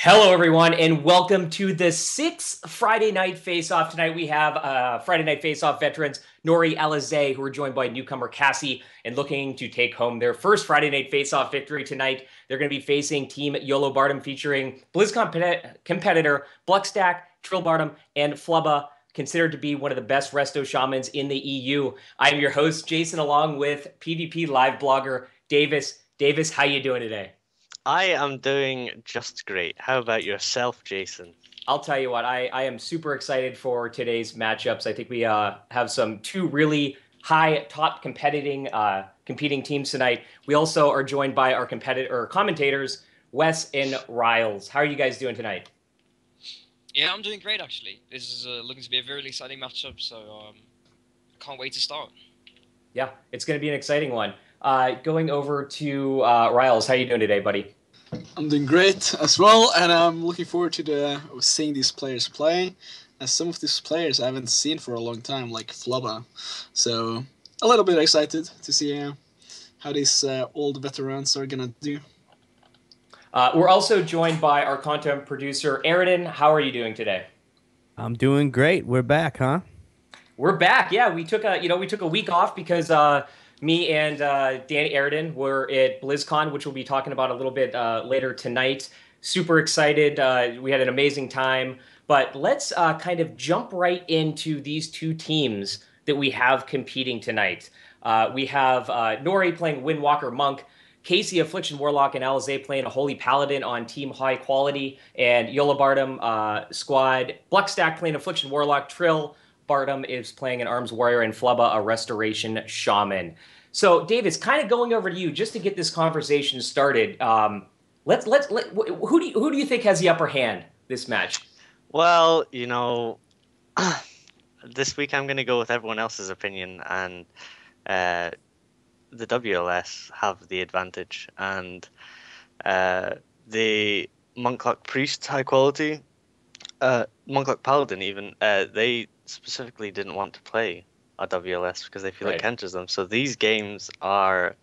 Hello, everyone, and welcome to the sixth Friday Night Face-Off. Tonight we have Friday Night Face-Off veterans Nori, Alisea, who are joined by newcomer Casie, and looking to take home their first Friday Night Face-Off victory tonight. They're going to be facing Team Yolobartom, featuring BlizzCon competitor Bluckstack, Trillebartom, and Flubba, considered to be one of the best resto shamans in the EU. I'm your host, Jason, along with PvP live blogger Davis. Davis, how you doing today? I am doing just great. How about yourself, Jason? I'll tell you what, I am super excited for today's matchups. I think we have two really high top competing teams tonight. We also are joined by our commentators, Wes and Riles. How are you guys doing tonight? Yeah, I'm doing great actually. This is looking to be a very exciting matchup, so I can't wait to start. Yeah, it's going to be an exciting one. Going over to Riles, how you doing today, buddy? I'm doing great as well, and I'm looking forward to seeing these players play. As some of these players I haven't seen for a long time, like Flubba. So a little bit excited to see how these old veterans are gonna do. We're also joined by our content producer, Aridin. How are you doing today? I'm doing great. We're back, huh? We're back. Yeah, we took a week off because me and Danny Aridin were at BlizzCon, which we'll be talking about a little bit later tonight. Super excited. We had an amazing time. But let's kind of jump right into these two teams that we have competing tonight. We have Nori playing Windwalker Monk, Casie, Affliction Warlock, and Alisea playing a Holy Paladin on Team High Quality, and Yolobartom squad, Bluckstack playing Affliction Warlock, Trillebartom is playing an Arms Warrior, and Flubba a Restoration Shaman. So, Davis, kind of going over to you just to get this conversation started. Who do you think has the upper hand this match? Well, this week I'm going to go with everyone else's opinion, and the WLS have the advantage, and the Monklock Priest high quality, Monklock Paladin even, they specifically didn't want to play a WLS because they feel it counters them. So these games are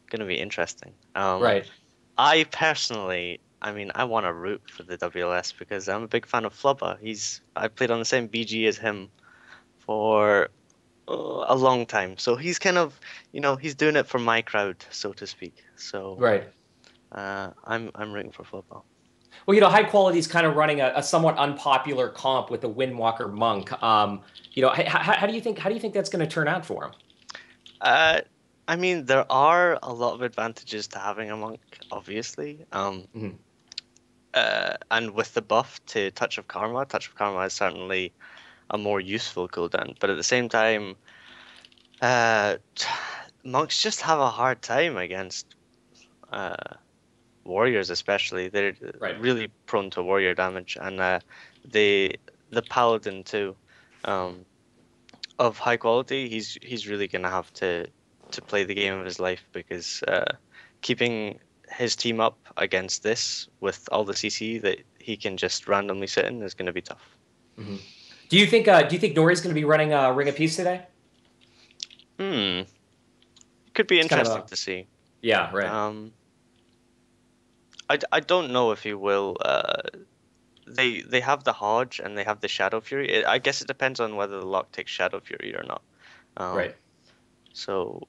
going to be interesting. Right. I personally, I want to root for the WLS because I'm a big fan of Flubba. I played on the same BG as him for a long time, so he's kind of, he's doing it for my crowd, so to speak. So right, I'm rooting for Flubba. Well, High Quality is kind of running a somewhat unpopular comp with the Windwalker Monk. How do you think that's going to turn out for him? There are a lot of advantages to having a monk, obviously. And with the buff to Touch of Karma is certainly a more useful cooldown. But at the same time, monks just have a hard time against warriors, especially. They're really prone to warrior damage, and the paladin too, of high quality. He's really gonna have to play the game of his life because keeping his team up against this with all the CC that he can just randomly sit in is going to be tough. Mm-hmm. Do you think Nori's going to be running Ring of Peace today? Could be interesting to see. Yeah, right. I don't know if he will. They have the Hodge and they have the Shadow Fury. I guess it depends on whether the lock takes Shadow Fury or not. Right. So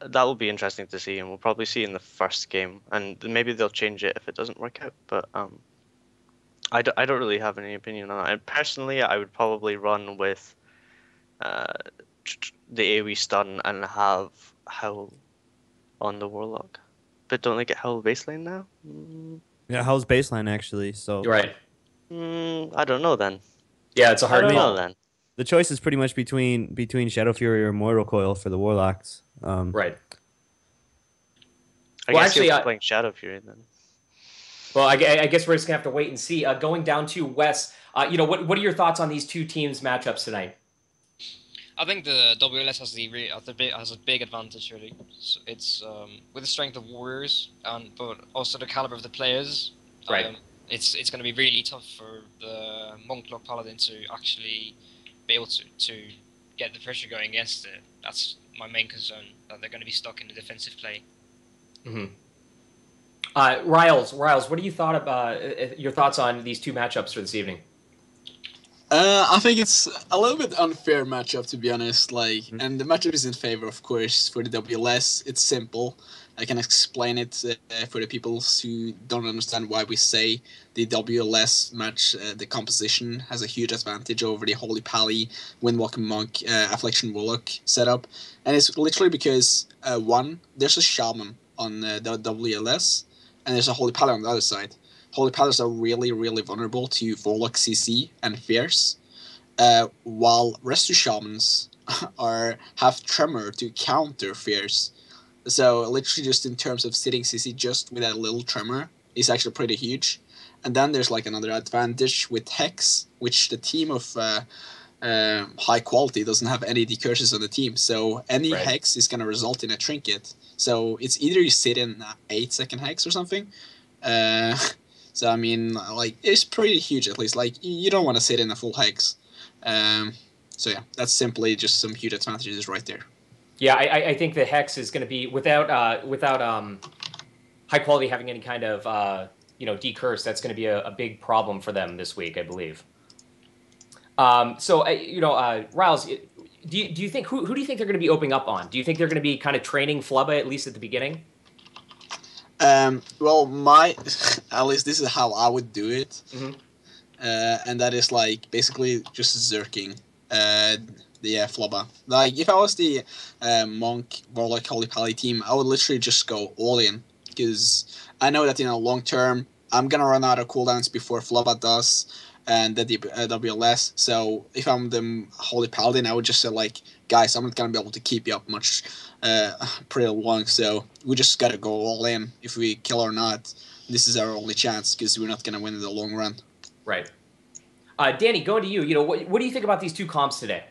that will be interesting to see, and we'll probably see in the first game, and maybe they'll change it if it doesn't work out. But I don't really have any opinion on that. And personally, I would probably run with the AoE stun and have Howl on the Warlock. But don't they get Howl baseline now? Yeah, Howl's baseline actually. So right. I don't know then. Yeah, it's a hard call then. The choice is pretty much between Shadow Fury or Mortal Coil for the Warlocks. Right. I guess you're playing Shadow Fury then. Well, I guess we're just gonna have to wait and see. Going down to Wes, what are your thoughts on these two teams' matchups tonight? I think the WLS has a big advantage really. It's with the strength of warriors, but also the caliber of the players. Right. It's going to be really tough for the Monklock Paladin to actually be able to get the pressure going against it. That's my main concern, that they're going to be stuck in the defensive play. Mm-hmm. Riles, what do you thought about your thoughts on these two matchups for this evening? I think it's a little bit unfair matchup, to be honest. And the matchup is in favor, of course, for the WLS. It's simple. I can explain it for the people who don't understand why we say the WLS match. The composition has a huge advantage over the Holy Pally, Windwalker Monk, Affliction Warlock setup, and it's literally because one, there's a Shaman on the WLS, and there's a Holy Pally on the other side. Holy Palace are really, really vulnerable to Warlock CC and Fierce, while Restu Shamans have Tremor to counter Fierce. So literally just in terms of sitting CC just with that little Tremor is actually pretty huge. And then there's like another advantage with Hex, which the team of high quality doesn't have any decurses on the team. So any Hex is going to result in a trinket. So it's either you sit in 8-second Hex or something, so, I mean, like, it's pretty huge, at least. Like, you don't want to sit in a full Hex. So, yeah, that's simply just some huge advantages right there. Yeah, I think the Hex is going to be, without high quality having any kind of, decurse, that's going to be a big problem for them this week, I believe. Riles, do you think, who do you think they're going to be opening up on? Do you think they're going to be kind of training Flubba, at least at the beginning? At least this is how I would do it. Mm-hmm. And that is like basically just zerking the Flubba. Like if I was the Monk, Warlock, Holy Pally team, I would literally just go all in, because I know that long term I'm gonna run out of cooldowns before Flubba does, and the WLS. So if I'm the Holy Paladin, I would just say like, guys, I'm not gonna be able to keep you up much pretty long, so we just gotta go all in. If we kill or not, this is our only chance, because we're not gonna win in the long run. Right. Danny, going to you. What do you think about these two comps today?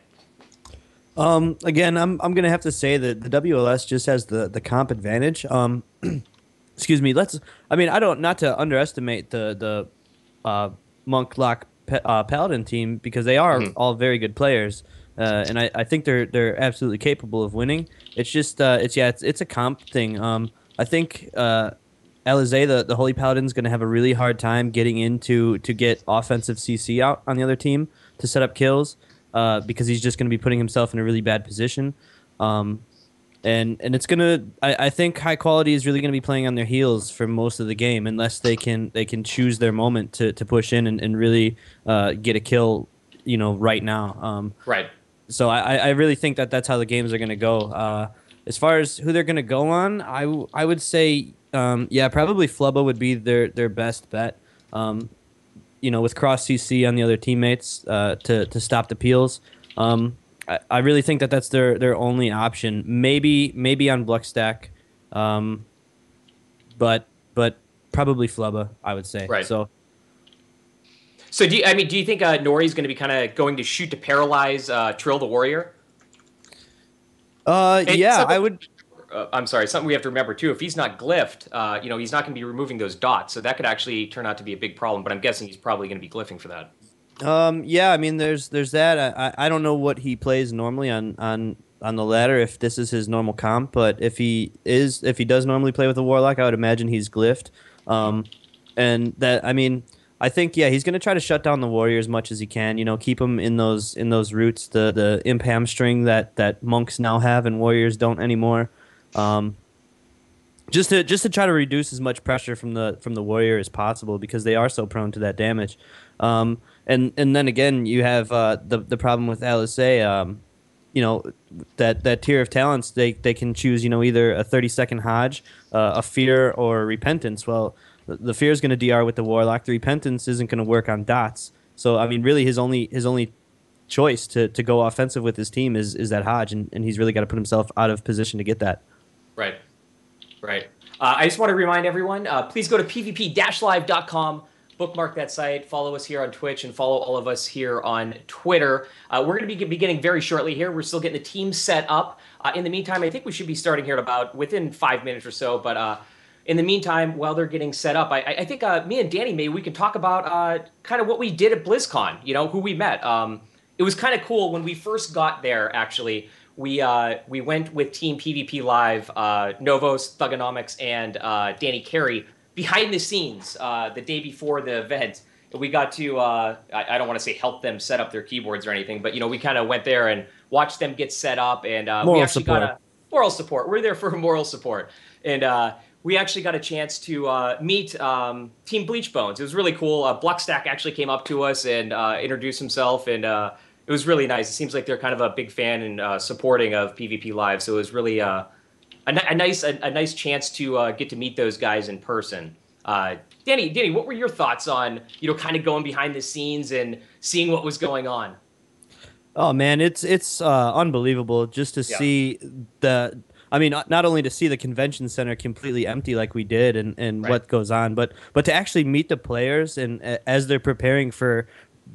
Again, I'm gonna have to say that the WLS just has the comp advantage. Excuse me. Not to underestimate the Monk Lock Paladin team, because they are all very good players. And I think they're absolutely capable of winning. It's just it's a comp thing. I think Alisea, the Holy Paladin's going to have a really hard time getting in to get offensive CC out on the other team to set up kills, because he's just going to be putting himself in a really bad position. And it's gonna. I think high quality is really going to be playing on their heels for most of the game, unless they can choose their moment to push in and really get a kill, right now. Right. So I really think that's how the games are going to go. As far as who they're going to go on, I would say, probably Flubba would be their best bet. With cross CC on the other teammates to stop the peels. I really think that's their only option. Maybe on Bluckstack, but probably Flubba, I would say. Right. So do you think Nori's going to be kind of going to shoot to paralyze Trill the Warrior? I would. I'm sorry. Something we have to remember too. If he's not glyphed, he's not going to be removing those dots, so that could actually turn out to be a big problem. But I'm guessing he's probably going to be glyphing for that. There's that. I don't know what he plays normally on the ladder, if this is his normal comp, but if he does normally play with a Warlock, I would imagine he's glyphed. I think he's going to try to shut down the Warrior as much as he can. Keep him in those roots, the imp hamstring that monks now have and warriors don't anymore. Just to try to reduce as much pressure from the Warrior as possible, because they are so prone to that damage. And then again, you have the problem with Alisea. That tier of talents, they can choose either a 30-second Hodge, a Fear, or Repentance. Well, the Fear is going to DR with the Warlock. The Repentance isn't going to work on dots. So really his only choice to go offensive with his team is that Hodge, and he's really got to put himself out of position to get that. Right. I just want to remind everyone, please go to pvp-live.com. Bookmark that site, follow us here on Twitch, and follow all of us here on Twitter. We're going to be beginning very shortly here. We're still getting the team set up. In the meantime, I think we should be starting here at about within 5 minutes or so. But in the meantime, while they're getting set up, I think me and Danny, maybe we can talk about kind of what we did at BlizzCon, who we met. It was kind of cool when we first got there, actually. We went with Team PvP Live, Novos, Thugonomics, and Danny Carey behind the scenes the day before the event. We got to, I don't want to say help them set up their keyboards or anything, but, we kind of went there and watched them get set up. And we actually got a moral support. We're there for moral support. And we actually got a chance to meet Team Bleach Bones. It was really cool. Bluckstack actually came up to us and introduced himself, and it was really nice. It seems like they're kind of a big fan and supporting of PvP Live, so it was really a nice chance to get to meet those guys in person. Danny, what were your thoughts on kind of going behind the scenes and seeing what was going on? Oh man, it's unbelievable just to see the. I mean, not only to see the convention center completely empty like we did, and what goes on, but to actually meet the players and as they're preparing for,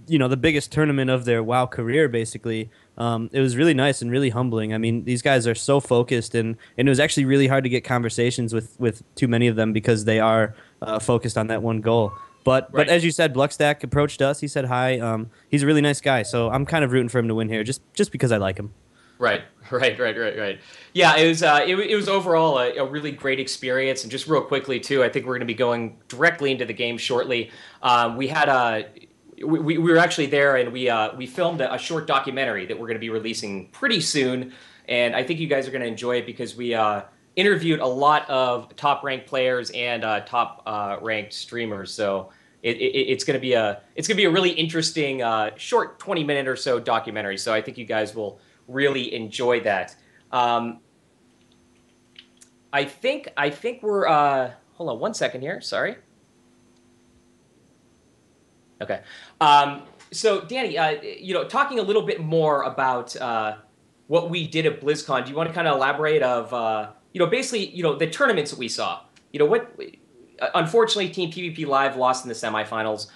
the biggest tournament of their WoW career, basically. It was really nice and really humbling. I mean, these guys are so focused, and it was actually really hard to get conversations with too many of them because they are focused on that one goal. But as you said, Bluckstack approached us. He said hi. He's a really nice guy, so I'm kind of rooting for him to win here, just because I like him. Right. Yeah, it was overall a really great experience, and just real quickly too, I think we're going to be going directly into the game shortly. We had we were actually there, and we filmed a short documentary that we're going to be releasing pretty soon, and I think you guys are going to enjoy it because we interviewed a lot of top ranked players and top ranked streamers. So it's going to be a really interesting short 20-minute or so documentary. So I think you guys will really enjoy that. I think we're hold on one second here. Sorry. Okay. So Danny, talking a little bit more about what we did at BlizzCon, do you want to kind of elaborate of basically the tournaments that we saw? Unfortunately, Team PvP Live lost in the semifinals.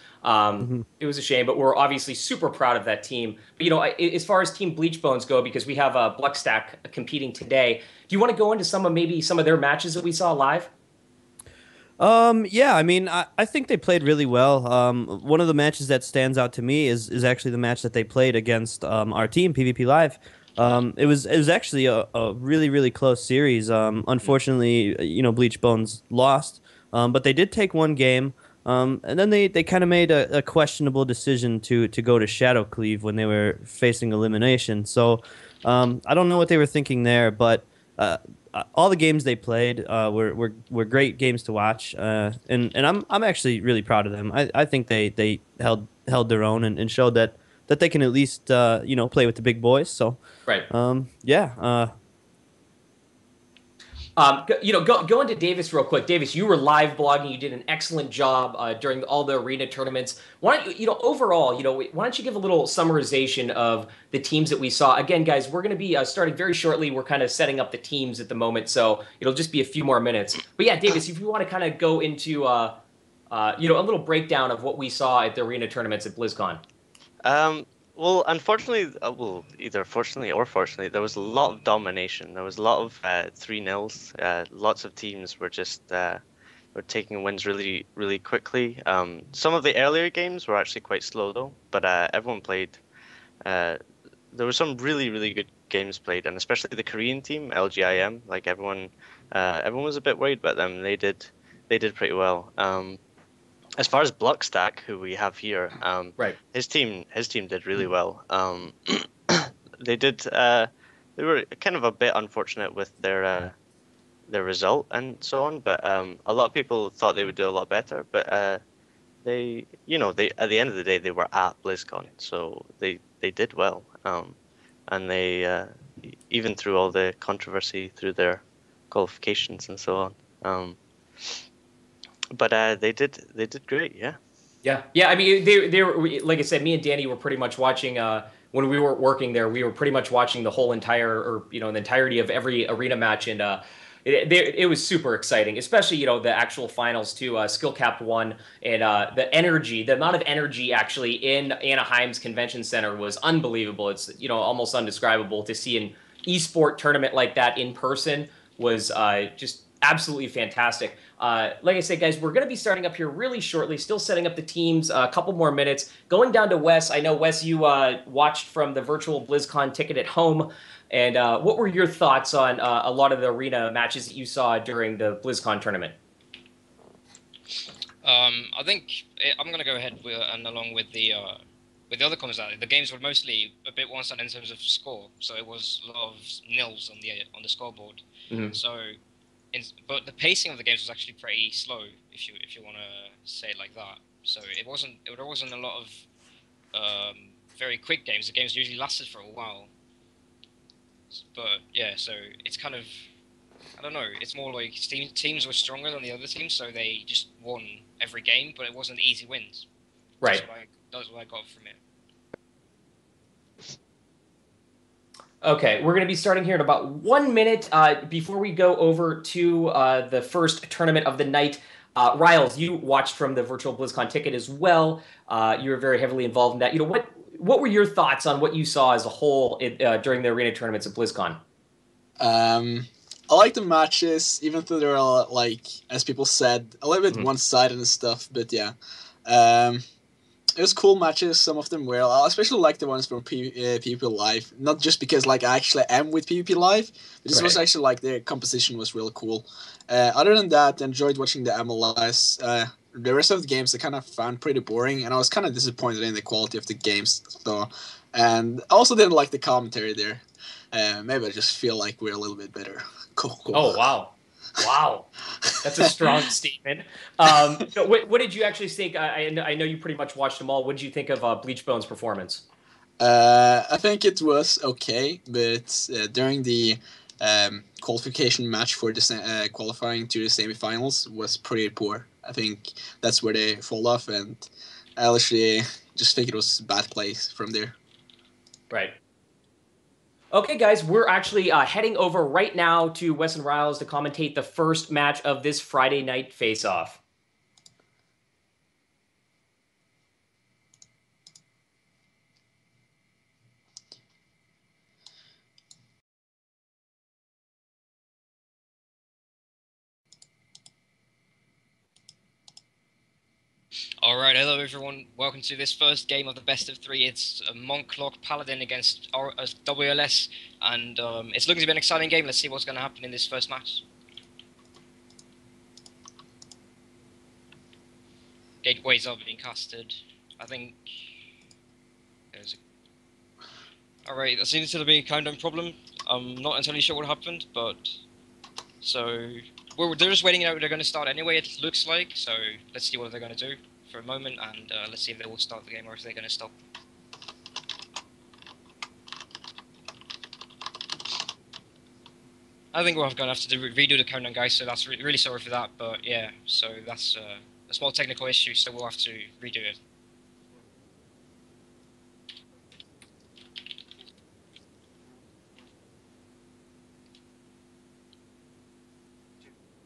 It was a shame, but we're obviously super proud of that team. But as far as Team Bleach Bones go, because we have Bluckstack competing today, do you want to go into some of their matches that we saw live? Yeah, I mean, I think they played really well. One of the matches that stands out to me is actually the match that they played against our team, PvP Live. It was actually a really, really close series. Unfortunately, Bleach Bones lost, but they did take one game. And then they kind of made a questionable decision to go to Shadow Cleave when they were facing elimination. So I don't know what they were thinking there, but all the games they played were great games to watch, and I'm actually really proud of them. I think they held their own and showed that they can at least play with the big boys. So yeah. Go into Davis real quick. Davis, you were live blogging. You did an excellent job during all the arena tournaments. Why don't overall, why don't you give a little summarization of the teams that we saw? Again, guys, we're going to be starting very shortly. We're kind of setting up the teams at the moment, so it'll just be a few more minutes. But yeah, Davis, if you want to kind of go into a little breakdown of what we saw at the arena tournaments at BlizzCon. Well, unfortunately, either fortunately or fortunately, there was a lot of domination. There was a lot of 3-0s. Lots of teams were just were taking wins really, really quickly. Some of the earlier games were actually quite slow though, but everyone played. There were some really, really good games played, and especially the Korean team, LGIM. Like everyone was a bit worried about them. They did pretty well. As far as Bluckstack, who we have here, his team did really well. They were kind of a bit unfortunate with their result and so on, but a lot of people thought they would do a lot better. But they at the end of the day they were at BlizzCon, so they did well. And they even through all the controversy through their qualifications and so on. But they did great, yeah. Yeah. I mean, they were, like I said, me and Danny were pretty much watching. When we were working there, we were pretty much watching the whole the entirety of every arena match, and it was super exciting, especially the actual finals too. Skill Cap won, and the amount of energy actually in Anaheim's convention center was unbelievable. It's almost undescribable. To see an esport tournament like that in person was just absolutely fantastic. Like I said, guys, we're going to be starting up here really shortly, still setting up the teams, a couple more minutes. Going down to Wes, I know, Wes, you watched from the virtual BlizzCon ticket at home, and what were your thoughts on a lot of the arena matches that you saw during the BlizzCon tournament? I think I'm going to go ahead and along with the other comments that the games were mostly a bit one-sided in terms of score, so it was a lot of nils on the scoreboard. Mm-hmm. So, but the pacing of the games was actually pretty slow, if you want to say it like that. So there wasn't a lot of very quick games. The games usually lasted for a while. But yeah, so it's kind of, I don't know. It's more like teams were stronger than the other teams, so they just won every game, but it wasn't easy wins. Right. That's what I got from it. Okay, we're going to be starting here in about 1 minute. Before we go over to the first tournament of the night, Riles, you watched from the virtual BlizzCon ticket as well. You were very heavily involved in that. You know, what were your thoughts on what you saw as a whole during the arena tournaments at BlizzCon? I like the matches, even though they're all, like, as people said, a little bit one-sided and stuff. But yeah, it was cool matches. Some of them were. I especially like the ones from PvP Live. Not just because like I actually am with PvP Live, but this was actually like their composition was really cool. Other than that, I enjoyed watching the MLS. The rest of the games I kind of found pretty boring, and I was kind of disappointed in the quality of the games. So, and I also didn't like the commentary there. Maybe I just feel like we're a little bit better. Cool. Oh wow. Wow, that's a strong statement. What did you actually think? I know you pretty much watched them all. What did you think of Bleachbone's performance? I think it was okay, but during the qualification match for the qualifying to the semifinals was pretty poor. I think that's where they fall off, and I actually just think it was bad plays from there. Right. Okay, guys, we're actually heading over right now to Wes and Riles to commentate the first match of this Friday night face-off. Alright, hello everyone, welcome to this first game of the best of three. It's a Monklock Paladin against WLS, and it's looking to be an exciting game. Let's see what's going to happen in this first match. Gateways are being casted. I think there's a... Alright, that seems to be a countdown problem. I'm not entirely sure what happened, but... So... they're just waiting out. They're going to start anyway, it looks like, so let's see what they're going to do for a moment, and let's see if they will start the game or if they're going to stop. I think we're going to have to redo the countdown, guys, so that's really sorry for that, but yeah, so that's a small technical issue, so we'll have to redo it.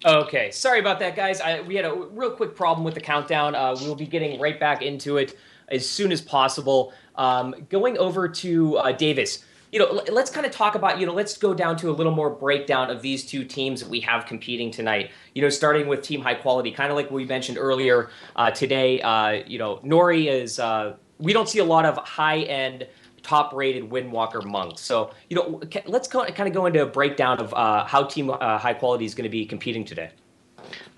Okay, sorry about that, guys. We had a real quick problem with the countdown. We'll be getting right back into it as soon as possible. Going over to Davis, let's kind of talk about, let's go down to a little more breakdown of these two teams that we have competing tonight. Starting with Team High Quality, kind of like we mentioned earlier today. Nori is, we don't see a lot of high-end top-rated Windwalker monks. So, let's kind of go into a breakdown of how Team High Quality is going to be competing today.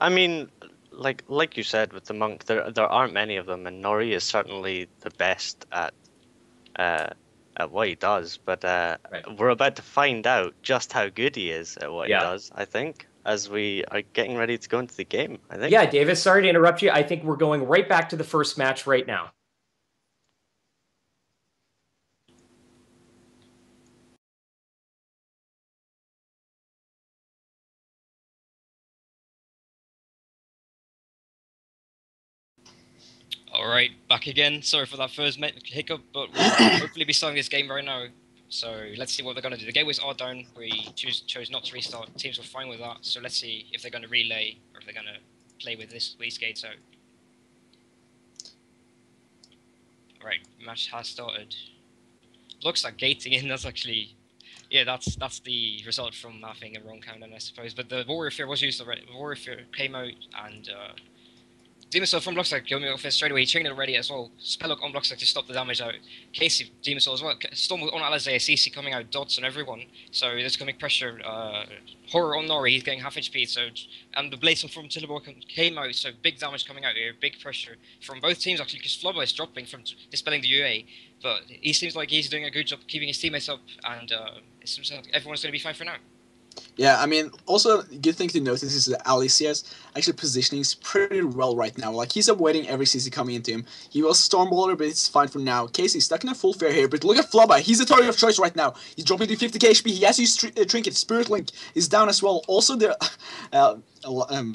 I mean, like you said with the monk, there aren't many of them, and Nori is certainly the best at what he does. But we're about to find out just how good he is at what he does, I think, as we are getting ready to go into the game, I think. Yeah, Davis, sorry to interrupt you. I think we're going right back to the first match right now. Alright, back again. Sorry for that first hiccup, but we'll hopefully be starting this game right now. So let's see what they're going to do. The gateways are down. We chose not to restart. Teams were fine with that. So let's see if they're going to relay or if they're going to play with these gates out. Right, match has started. Looks like gating in. That's actually, yeah, that's the result from having a wrong countdown, I suppose. But the Warrior Fear was used already. The Warrior Fear came out and Demon Soul from Blockstack killed me off straight away. He chained it already as well. Spelllock on Blockstack to stop the damage out. Casie, Demon Soul as well. Storm on Alisea, CC coming out, dots on everyone. So there's going to make pressure. Horror on Nori, he's getting half HP. So, and the Blades from Trillebartom came out, so big damage coming out here. Big pressure from both teams actually, because Flubber is dropping from dispelling the UA. But he seems like he's doing a good job keeping his teammates up, and it seems like everyone's going to be fine for now. Yeah, I mean, also, good thing to notice is that Alicia's actually positioning is pretty well right now. Like, he's avoiding every CC coming into him. He was Stormballer, but it's fine for now. Casey stuck in a full fair here, but look at Flubba. He's the target of choice right now. He's dropping to 50k HP. He has to use Trinket. Spirit Link is down as well. Also, the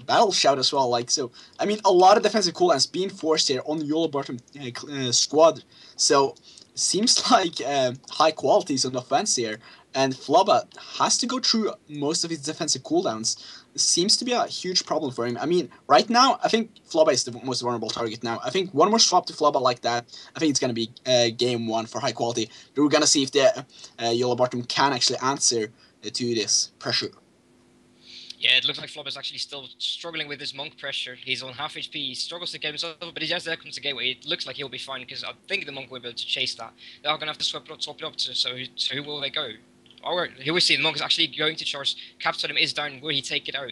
Battle Shout as well. Like, so, I mean, a lot of defensive cooldowns being forced here on the Yolobartom squad. So, seems like high qualities on the offense here. And Flubba has to go through most of his defensive cooldowns. It seems to be a huge problem for him. I mean, right now, I think Flubba is the most vulnerable target now. I think one more swap to Flubba like that, I think it's going to be game one for high quality. But we're going to see if the Yolobartom can actually answer to this pressure. Yeah, it looks like Flubber's actually still struggling with his Monk pressure. He's on half HP, he struggles to get himself up, but he has there comes the gateway. It looks like he'll be fine, because I think the Monk will be able to chase that. They are going to have to swap it up to, so who will they go? Alright, here we see the Monk is actually going to charge. Caps on him is down. Will he take it out?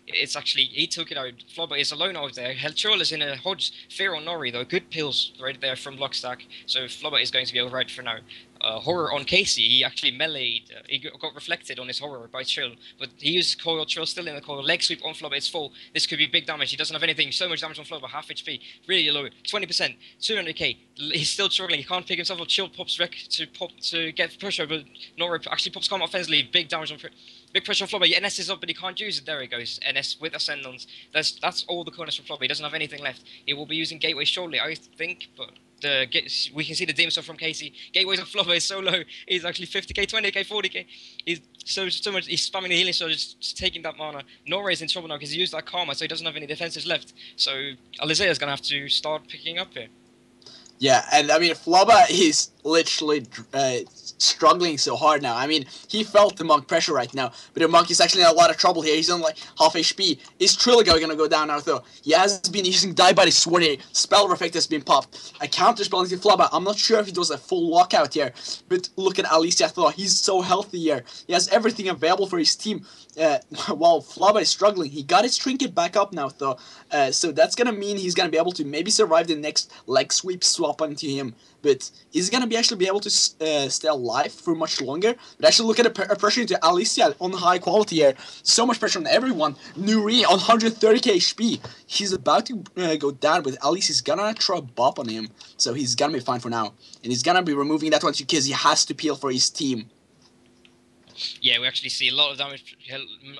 It's actually, he took it out. Flubber is alone out there. Helltroll is in a hodge. Fear on Nori, though. Good pills right there from Blockstack. So Flubber is going to be override for now. Horror on Casie. He actually meleeed. He got reflected on his Horror by Trill. But he uses Coil. Trill still in the Coil. Leg sweep on Flubber. It's full. This could be big damage. He doesn't have anything. So much damage on Flubber. Half HP. Really low. 20%. 200k. He's still struggling. He can't pick himself up. Chill pops wreck to get pressure. But Nori actually pops calm offensively. Big damage on big pressure on Flubber. NS is up, but he can't use it. There he goes. NS with Ascendants. That's all the corners from Flubber. He doesn't have anything left. He will be using Gateway shortly, I think, but we can see the Demon Soul from Casie. Gateways on Flubber is so low. He's actually 50k, 20k, 40k. He's so much. He's spamming the healing, so just taking that mana. Nora is in trouble now because he used that Karma, so he doesn't have any defenses left. So Alisea is gonna have to start picking up here. Yeah, and I mean, Flubba is literally struggling so hard now. I mean, he felt the Monk pressure right now, but the Monk is actually in a lot of trouble here. He's on like half HP. Is Trilligo going to go down now, though? He has been using Die by the Sword here. Spell Reflect has been popped. A counter spell into Flubba. I'm not sure if it was a full lockout here, but look at Alisea, though. He's so healthy here. He has everything available for his team. While Flubba is struggling, he got his Trinket back up now, though. So that's going to mean he's going to be able to maybe survive the next leg sweep swap onto him. But is he going to actually be able to stay alive for much longer? But actually look at the pressure into Alisea on high quality here. So much pressure on everyone. Nuri on 130k HP. He's about to go down, but Alicia's going to throw a bop on him. So he's going to be fine for now. And he's going to be removing that one because he has to peel for his team. Yeah, we actually see a lot of damage,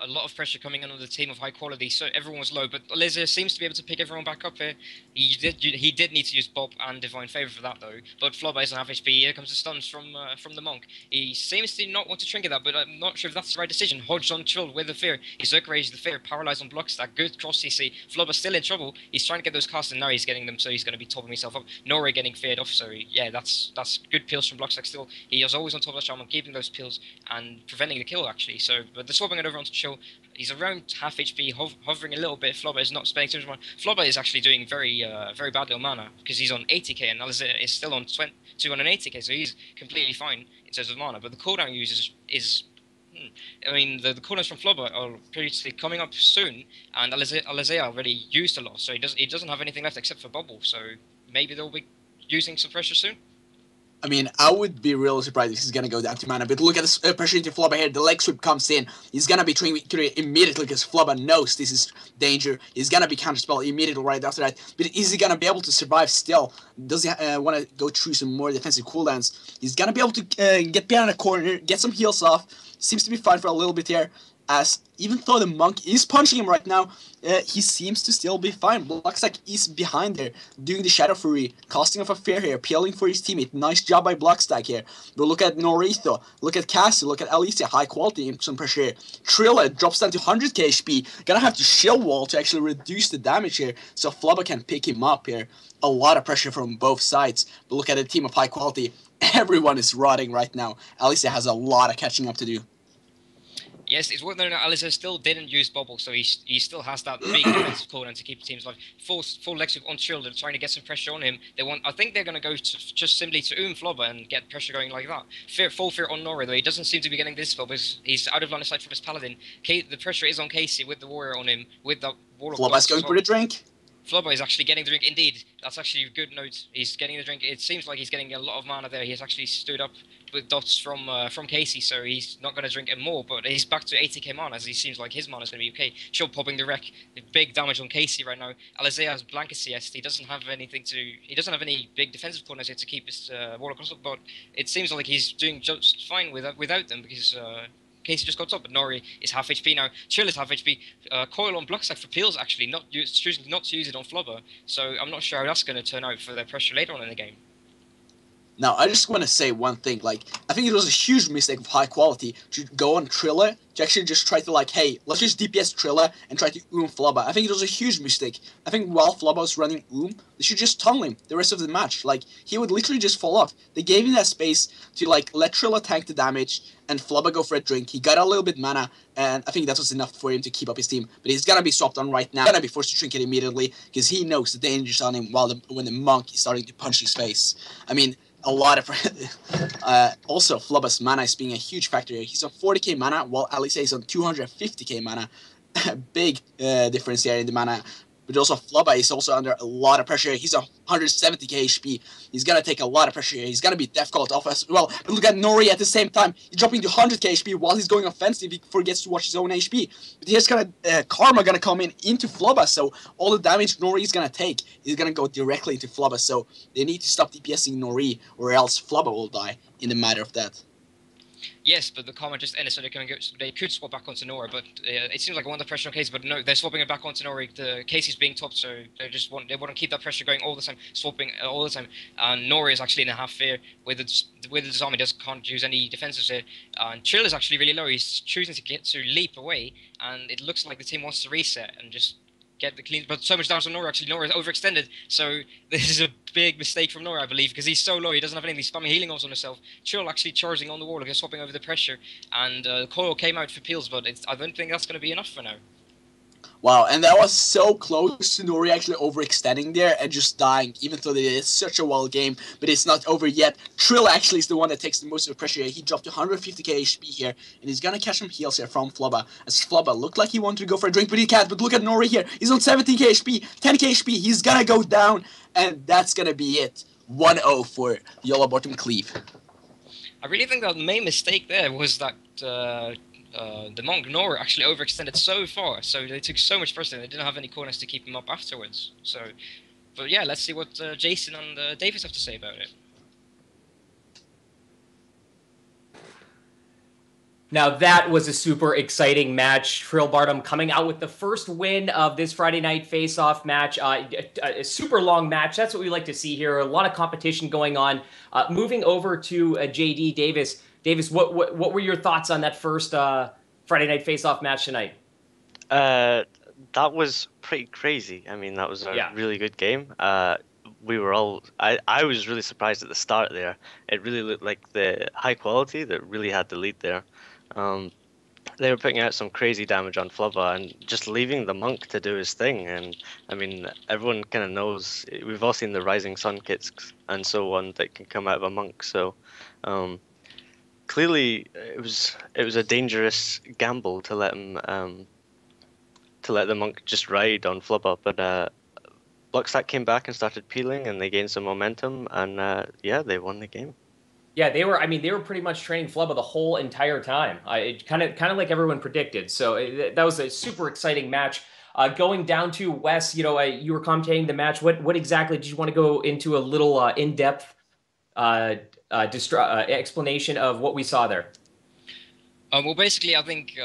a lot of pressure coming in on the team of high quality, so everyone was low, but Alisea seems to be able to pick everyone back up here. He did need to use Bob and Divine Favor for that, though, but Flubba isn't half HP. Here comes the stuns from the Monk. He seems to not want to trinket that, but I'm not sure if that's the right decision. Hodge on Trill with the Fear. He's Rage the Fear, paralyzed on Blockstack, good cross CC. Flubba's still in trouble. He's trying to get those casts, and now he's getting them, so he's going to be topping himself up. Nora getting feared off, so yeah, that's good pills from Blockstack still. He is always on top of the shaman, keeping those pills and preventing the kill, actually. So, but they're swapping it over onto Chill. He's around half HP, hovering a little bit. Flubba is not spending too much mana. Flubba is actually doing very badly on mana because he's on 80k and Alisea is still on 280k, so he's completely fine in terms of mana. But the cooldown use is I mean, the cooldowns from Flubba are previously coming up soon, and Alisea already used a lot, so he doesn't have anything left except for Bubble. So maybe they'll be using some pressure soon. I mean, I would be really surprised if he's going to go down to mana, but look at this pressure into Flubba here. The leg sweep comes in. He's going to be trying immediately because Flubba knows this is danger. He's going to be counterspell immediately right after that. But is he going to be able to survive still? Does he want to go through some more defensive cooldowns? He's going to be able to get behind a corner, get some heals off. Seems to be fine for a little bit here. As even though the Monk is punching him right now, he seems to still be fine. Blockstack is behind there, doing the Shadow Fury, casting off a Fear here, peeling for his teammate. Nice job by Blockstack here. But look at Norito, look at Casie, look at Alisea, high quality, some pressure here. Trilla drops down to 100k HP, gonna have to shield wall to actually reduce the damage here, so Flubba can pick him up here. A lot of pressure from both sides, but look at the team of high quality. Everyone is rotting right now. Alisea has a lot of catching up to do. Yes, it's worth noting that Alisea still didn't use Bubble, so he still has that big defensive cooldown to keep teams alive. Full Lex on Chill, they're trying to get some pressure on him. I think they're going to go just simply to Flubber and get pressure going like that. Full fear on Nora, though he doesn't seem to be getting this spell because he's out of line of sight from his Paladin. The pressure is on Casie with the Warrior on him, with the Warlock. Flubber's going for the drink. Flubber is actually getting the drink. Indeed, that's actually a good note. He's getting the drink. It seems like he's getting a lot of mana there. He has actually stood up with dots from Casie, so he's not going to drink it more. But he's back to 80k mana, as he seems like his mana is going to be okay. Chill popping the wreck, big damage on Casie right now. Alisea has blanket CS. He doesn't have anything to. He doesn't have any big defensive corners here to keep his Warlock on, but it seems like he's doing just fine without them because. Casie just got up, but Nori is half HP now. Chill is half HP. Coil on Blockstack for Peels actually choosing not to use it on Flubber. So I'm not sure how that's going to turn out for their pressure later on in the game. Now, I just want to say one thing. Like, I think it was a huge mistake of high quality to go on Triller to actually just try to, like, hey, let's just DPS Triller and try to Flubber. I think it was a huge mistake. I think while Flubber was running they should just tunnel him the rest of the match. Like, he would literally just fall off. They gave him that space to, like, let Triller tank the damage and Flubber go for a drink. He got a little bit mana, and I think that was enough for him to keep up his team. But he's gonna be swapped on right now. He's gonna be forced to drink it immediately because he knows the danger's on him when the monk is starting to punch his face. I mean, a lot of also Flubber's mana is being a huge factor here. He's on 40k mana while Alisea is on 250k mana. Big difference here in the mana. But also Flubber is also under a lot of pressure. He's on 170k HP. He's gonna take a lot of pressure here. He's gonna be death called off as well. But look at Nori at the same time. He's dropping to 100k HP while he's going offensive. He forgets to watch his own HP. But here's gonna Karma gonna come into Flubber. So all the damage Nori is gonna take is gonna go directly into Flubber. So they need to stop DPSing Nori, or else Flubber will die in the matter of that. Yes, but the comment just ended, so they could swap back onto Nora, but it seems like I want the pressure on Casie, but no, they're swapping it back onto Nora. The Casey's being topped, so they want to keep that pressure going all the time, swapping all the time. And Nora is actually in a half fear with the zombie can't use any defensives here. And Chill is actually really low. He's choosing to leap away, and it looks like the team wants to reset and just get the clean, but so much damage on Nora. Actually, Nora is overextended, so this is a big mistake from Nora, I believe, because he's so low, he doesn't have anything. He's spamming healing orbs on himself. Chill actually charging on the Warlock, he's swapping over the pressure, and Coil came out for Peels, but I don't think that's going to be enough for now. Wow, and that was so close to Nori actually overextending there and just dying, even though they did such a wild game, but it's not over yet. Trill actually is the one that takes the most of the pressure here. He dropped to 150k HP here, and he's gonna catch some heals here from Flubber, as Flubber looked like he wanted to go for a drink, but he can't. But look at Nori here. He's on 17k HP, 10k HP. He's gonna go down, and that's gonna be it. 1-0 for Yolobartom Cleave. I really think that the main mistake there was that the monk Nora actually overextended so far, so they took so much pressure, they didn't have any corners to keep him up afterwards. So, but yeah, let's see what Jason and Davis have to say about it. Now that was a super exciting match. Trillebartom coming out with the first win of this Friday night face-off match. A super long match. That's what we like to see here. A lot of competition going on. Moving over to JD Davis. Davis, what were your thoughts on that first Friday night face-off match tonight? That was pretty crazy. I mean, that was a really good game. We were all. I was really surprised at the start there. It really looked like the high quality that really had the lead there. They were putting out some crazy damage on Flubber and just leaving the monk to do his thing. And I mean, everyone kind of knows. We've all seen the Rising Sun kits and so on that can come out of a monk. So. Clearly, it was a dangerous gamble to let him to let the monk just ride on Flubber, but Blockstack came back and started peeling, and they gained some momentum, and yeah, they won the game. Yeah, they were. I mean, they were pretty much training Flubber the whole entire time. It kind of like everyone predicted. So that was a super exciting match. Going down to Wes, you know, you were commentating the match. What exactly did you want to go into a little in-depth explanation of what we saw there? Well, basically, I think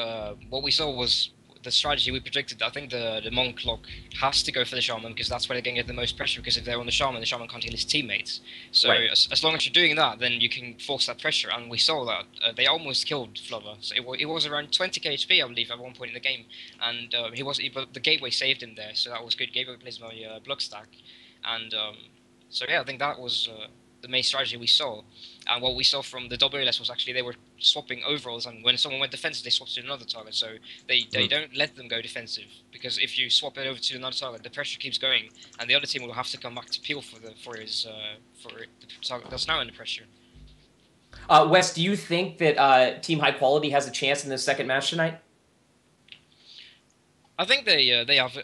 what we saw was the strategy we predicted. I think the monk lock has to go for the shaman because that's where they're going to get the most pressure, because if they're on the shaman can't heal his teammates. So right. as long as you're doing that, then you can force that pressure, and we saw that. They almost killed Flubber. So it was around 20k HP, I believe, at one point in the game, and but the gateway saved him there, so that was good. Gateway plays my Blockstack, and so yeah, I think that was the main strategy we saw. And what we saw from the WLS was actually they were swapping overalls, and when someone went defensive, they swapped to another target. So they don't let them go defensive, because if you swap it over to another target, the pressure keeps going, and the other team will have to come back to peel for the target that's now under pressure. Wes, do you think that Team High Quality has a chance in the second match tonight? I think they have,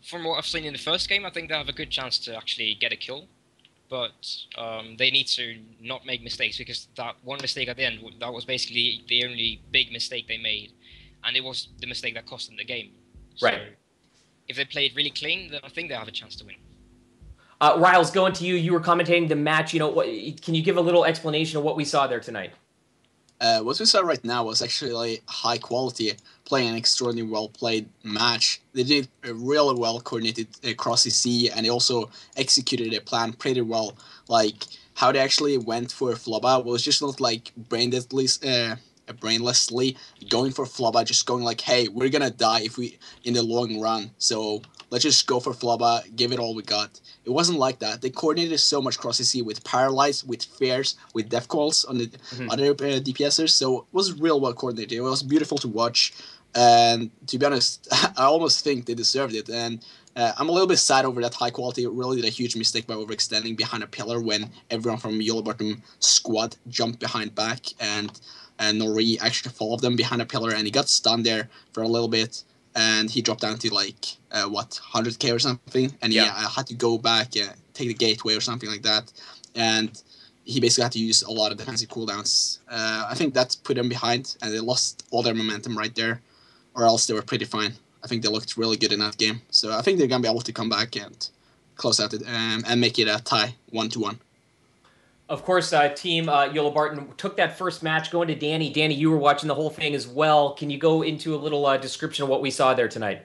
from what I've seen in the first game, I think they have a good chance to actually get a kill. But they need to not make mistakes, because that one mistake at the end, that was basically the only big mistake they made. And it was the mistake that cost them the game. So right. If they play it really clean, then I think they have a chance to win. Riles, going to you. You were commentating the match. Can you give a little explanation of what we saw there tonight? What we saw right now was actually high quality, playing an extraordinarily well played match. They did a really well coordinated across the sea, and they also executed their plan pretty well. Like how they actually went for Flubba was just not like brainlessly going for Flubba, just going like, hey, we're gonna die if we in the long run, so let's just go for Flubba, give it all we got. It wasn't like that. They coordinated so much cross the sea with Paralyze, with Fears, with Death Calls on the other DPSers, so it was real well coordinated. It was beautiful to watch, and to be honest, I almost think they deserved it. And I'm a little bit sad over that High Quality really did a huge mistake by overextending behind a pillar when everyone from Yolobartom squad jumped behind back, and Nori actually followed them behind a pillar, and he got stunned there for a little bit. And he dropped down to 100k or something, and he had to go back, take the gateway or something like that, and he basically had to use a lot of defensive cooldowns. I think that put them behind, and they lost all their momentum right there, or else they were pretty fine. I think they looked really good in that game, so I think they're gonna be able to come back and close out it and make it a tie 1-1. Of course, Team Yolobartom took that first match. Going to Danny. Danny, you were watching the whole thing as well. Can you go into a little description of what we saw there tonight?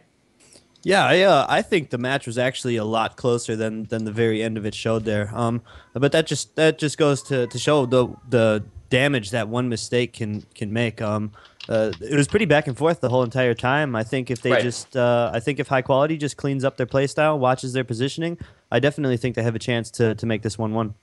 Yeah, I think the match was actually a lot closer than the very end of it showed there. But that just goes to show the damage that one mistake can make. It was pretty back and forth the whole entire time. I think if they if High Quality just cleans up their playstyle, watches their positioning, I definitely think they have a chance to make this 1-1.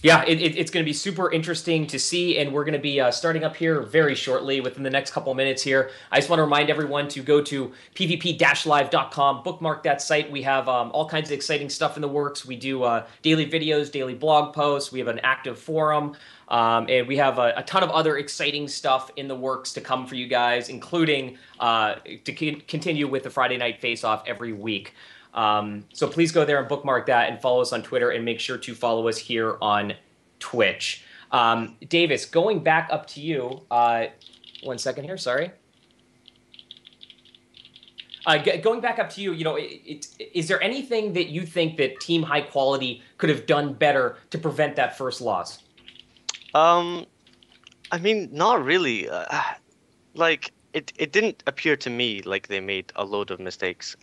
Yeah, it's going to be super interesting to see, and we're going to be starting up here very shortly within the next couple of minutes here. I just want to remind everyone to go to pvp-live.com, bookmark that site. We have all kinds of exciting stuff in the works. We do daily videos, daily blog posts. We have an active forum, and we have a ton of other exciting stuff in the works to come for you guys, including to continue with the Friday Night Face-Off every week. So please go there and bookmark that and follow us on Twitter, and make sure to follow us here on Twitch. Davis, going back up to you. 1 second here, sorry. Going back up to you, is there anything that you think that Team High Quality could have done better to prevent that first loss? I mean, not really. It didn't appear to me like they made a load of mistakes.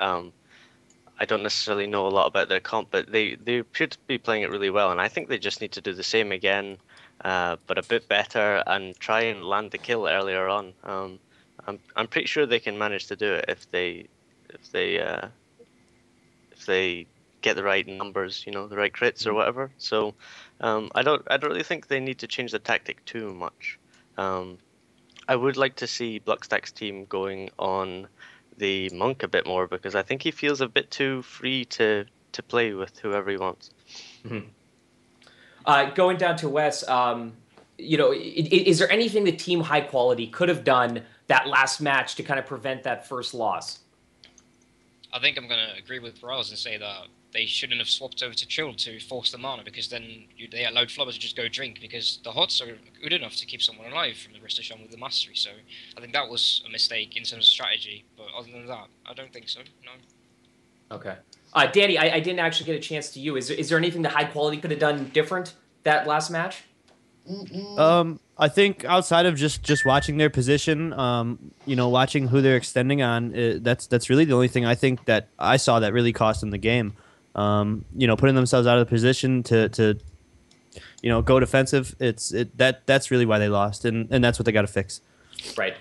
I don't necessarily know a lot about their comp, but they appear to be playing it really well, and I think they just need to do the same again, but a bit better, and try and land the kill earlier on. I'm pretty sure they can manage to do it if they get the right numbers, the right crits or whatever. So I don't really think they need to change the tactic too much. I would like to see Bluckstack's team going on the Monk a bit more, because I think he feels a bit too free to play with whoever he wants. Mm-hmm. Going down to Wes, is there anything that Team High Quality could have done that last match to kind of prevent that first loss? I think I'm going to agree with Riles and say that they shouldn't have swapped over to Chill to force the mana, because then they allowed Flubber to just go drink, because the HOTS are good enough to keep someone alive from the rest of Sham with the Mastery. So I think that was a mistake in terms of strategy, but other than that, I don't think so, no. Okay. Danny, I didn't actually get a chance to you. Is there anything that High Quality could have done different that last match? I think outside of just watching their position, watching who they're extending on, that's really the only thing I think that I saw that really cost them the game. Putting themselves out of the position to go defensive. That's really why they lost, and that's what they got to fix. Right.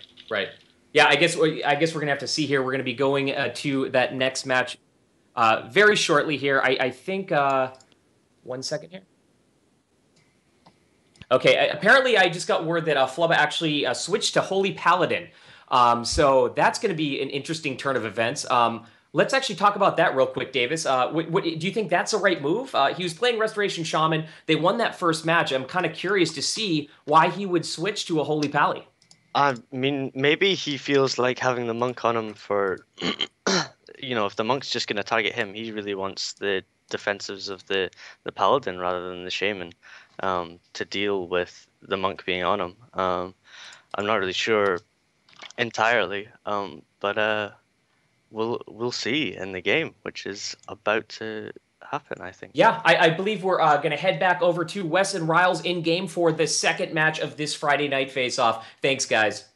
Yeah, I guess we're gonna have to see here. We're gonna be going to that next match very shortly here. I think 1 second here. Okay, apparently I just got word that Flubba actually switched to Holy Paladin. So that's going to be an interesting turn of events. Let's actually talk about that real quick, Davis. Do you think that's a right move? He was playing Restoration Shaman. They won that first match. I'm kind of curious to see why he would switch to a Holy Pally. I mean, maybe he feels like having the monk on him for, if the monk's just going to target him, he really wants the defensives of the paladin rather than the shaman to deal with the monk being on him. I'm not really sure entirely, but we'll see in the game, which is about to happen, I think. Yeah, I believe we're going to head back over to Wes and Riles in game for the second match of this Friday night face-off. Thanks, guys.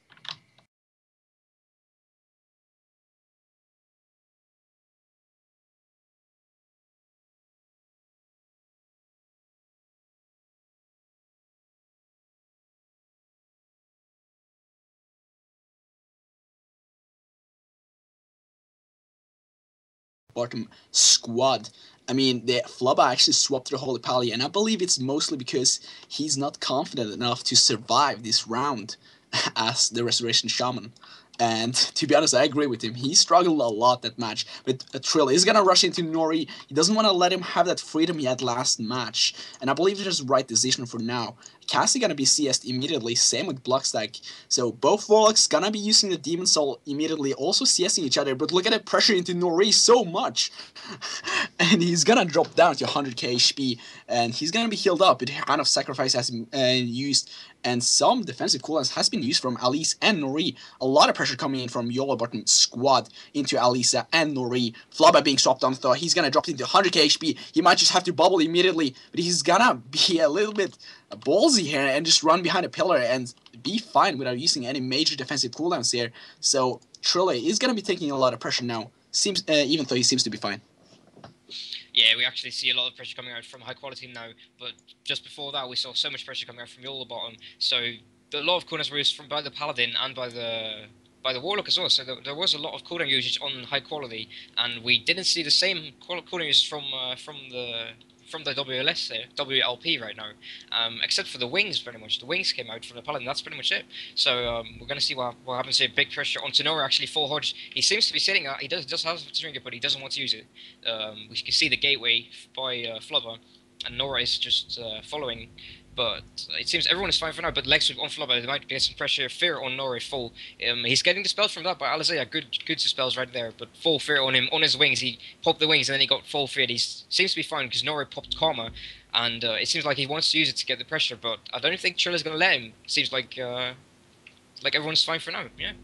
Bottom squad. I mean, the Flubba actually swapped to the Holy Pally, and I believe it's mostly because he's not confident enough to survive this round as the Restoration Shaman. And to be honest, I agree with him. He struggled a lot that match. But Trill is going to rush into Nori. He doesn't want to let him have that freedom he had last match. And I believe it is the right decision for now. Casie going to be CS'd immediately, same with Blockstack. So both Warlocks going to be using the Demon Soul immediately, also CSing each other. But look at the pressure into Nori so much. And he's going to drop down to 100k HP. And he's going to be healed up. But Hand of Sacrifice has been used. And some defensive cooldowns has been used from Alisea and Nori. A lot of pressure coming in from Yolobartom squad into Alisea and Nori. Flubba being swapped on though. He's gonna drop into 100k HP. He might just have to bubble immediately, but he's gonna be a little bit ballsy here and just run behind a pillar and be fine without using any major defensive cooldowns here. So Trille is gonna be taking a lot of pressure now. Seems even though he seems to be fine. Yeah, we actually see a lot of pressure coming out from high quality now, but just before that we saw so much pressure coming out from Yolobartom, so a lot of cooldowns were used by the Paladin and by the Warlock as well, so there was a lot of cooldown usage on high quality, and we didn't see the same cooldown usage from the WLS there, WLP right now, except for the wings pretty much. The wings came out from the Paladin, that's pretty much it. So we're going to see what happens here. Big pressure on Tenora, actually full hodge. He seems to be sitting he does have to drink it, but he doesn't want to use it. We can see the gateway by Flubba, and Nora is just following. But it seems everyone is fine for now, but legs on Flubba, there might be some pressure. Fear on Nori full. He's getting dispelled from that by Alisea. Good dispels right there, but full fear on him. On his wings, he popped the wings and then he got full fear. He seems to be fine because Nori popped Karma, and it seems like he wants to use it to get the pressure, but I don't think Trille's going to let him. It seems like everyone's fine for now, yeah.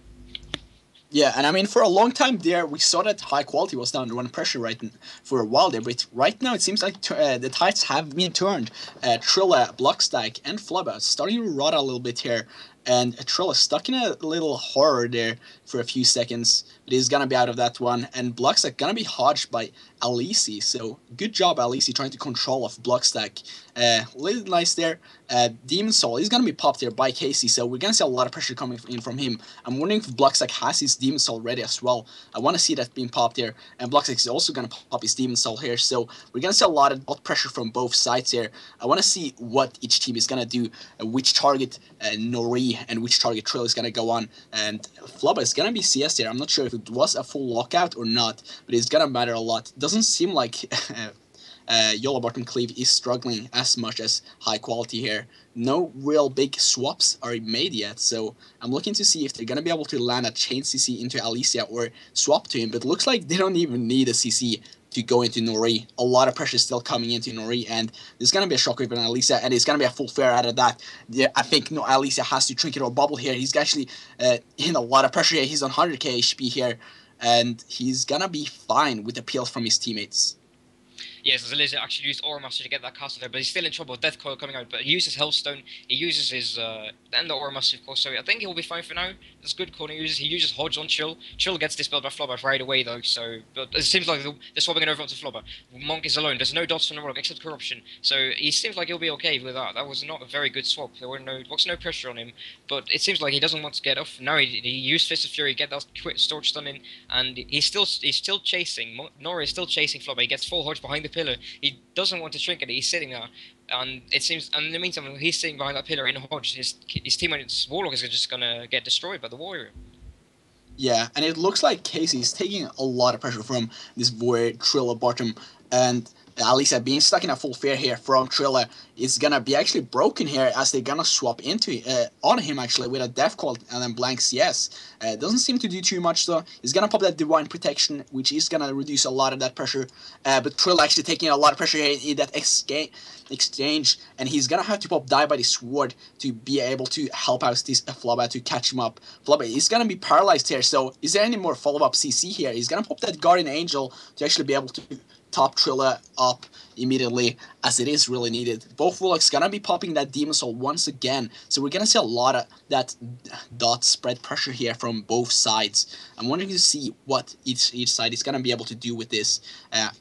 Yeah, and I mean, for a long time there, we saw that high quality was down to run pressure for a while there, but right now it seems like the tides have been turned. Trille, Blockstack, and Flubba starting to rot a little bit here, and Trille stuck in a little horror there for a few seconds, but he's gonna be out of that one, and Blockstack gonna be hodged by Alisea, so good job Alisea trying to control off Blockstack. Little nice there. Demon Soul is gonna be popped here by Casie, so we're gonna see a lot of pressure coming in from him. I'm wondering if Blockstack has his Demon Soul ready as well. I want to see that being popped here, and Blockstack is also gonna pop his Demon Soul here, so we're gonna see a lot of pressure from both sides here. I want to see what each team is gonna do, which target Nori and which target Trille is gonna go on, and Flubba is gonna be CS here. I'm not sure if it was a full lockout or not, but it's gonna matter a lot. Doesn't seem like Yolobartom Cleave is struggling as much as high quality here. No real big swaps are made yet, so I'm looking to see if they're gonna be able to land a chain CC into Alisea or swap to him, but looks like they don't even need a CC to go into Nori. A lot of pressure still coming into Nori, and there's gonna be a shockwave on Alisea, and it's gonna be a full fair out of that. Yeah, I think Alisea has to trinket or bubble here. He's actually in a lot of pressure here. He's on 100k HP here, and he's gonna be fine with appeals from his teammates. Yes, as Alisea actually used Aura Master to get that castle there, but he's still in trouble with Death Coil coming out. But he uses Hellstone, he uses his and the Aura Master, of course, so I think he'll be fine for now. That's good call he uses Hodge on Chill. Chill gets dispelled by Flubba right away though, so but it seems like they're swapping it over onto Flubba. Monk is alone, there's no dots from the Warlock except Corruption, so he seems like he'll be okay with that. That was not a very good swap, there was no pressure on him, but it seems like he doesn't want to get off. Now he used Fist of Fury, get that quick Storage Stun in, and he's still chasing. Nora is still chasing Flubba, he gets full Hodge behind the pillar, he doesn't want to trinket it, he's sitting there. And it seems, and in the meantime, when he's sitting behind that pillar in Hodge, his teammate Warlock is just gonna get destroyed by the Warrior. Yeah, and it looks like Casie is taking a lot of pressure from this Void Trillebartom, and Alisea being stuck in a full fair here from Trilla is gonna be actually broken here as they're gonna swap into on him actually with a Death Call and then blank CS. Doesn't seem to do too much though. He's gonna pop that Divine Protection, which is gonna reduce a lot of that pressure. But Trilla actually taking a lot of pressure here in that exchange, and he's gonna have to pop Die by the Sword to be able to help out this Flubba to catch him up. Flubba is gonna be paralyzed here, so is there any more follow-up CC here? He's gonna pop that Guardian Angel to actually be able to top Trilla up immediately, as it is really needed. Both Warlocks gonna be popping that Demon Soul once again, so we're gonna see a lot of that dot spread pressure here from both sides. I'm wondering to see what each side is gonna be able to do with this.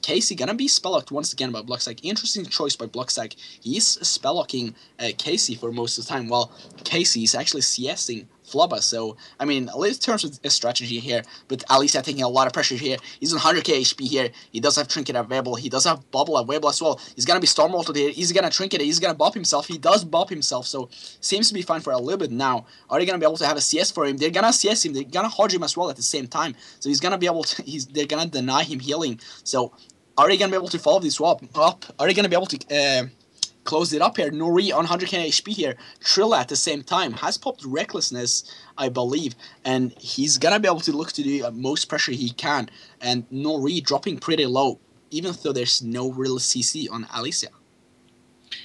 Casie gonna be spelllocked once again by Blocksack. Interesting choice by Blocksack. He's spelllocking Casie for most of the time, while Casie is actually CSing Flubba. So, I mean, in terms of a strategy here, but Alisea taking a lot of pressure here. He's on 100k HP here. He does have Trinket available. He does have Bubble available as well. He's going to be Storm Ulted here. He's going to Trinket it. He's going to bop himself. He does bop himself, so seems to be fine for a little bit now. Are they going to be able to have a CS for him? They're going to CS him. They're going to Hodge him as well at the same time. So he's going to be able to, they're going to deny him healing. So, are they going to be able to follow this swap up? Are they going to be able to close it up here? Nori on 100k HP here. Trilla at the same time has popped Recklessness, I believe, and he's gonna be able to look to do most pressure he can. And Nori dropping pretty low, even though there's no real CC on Alisea.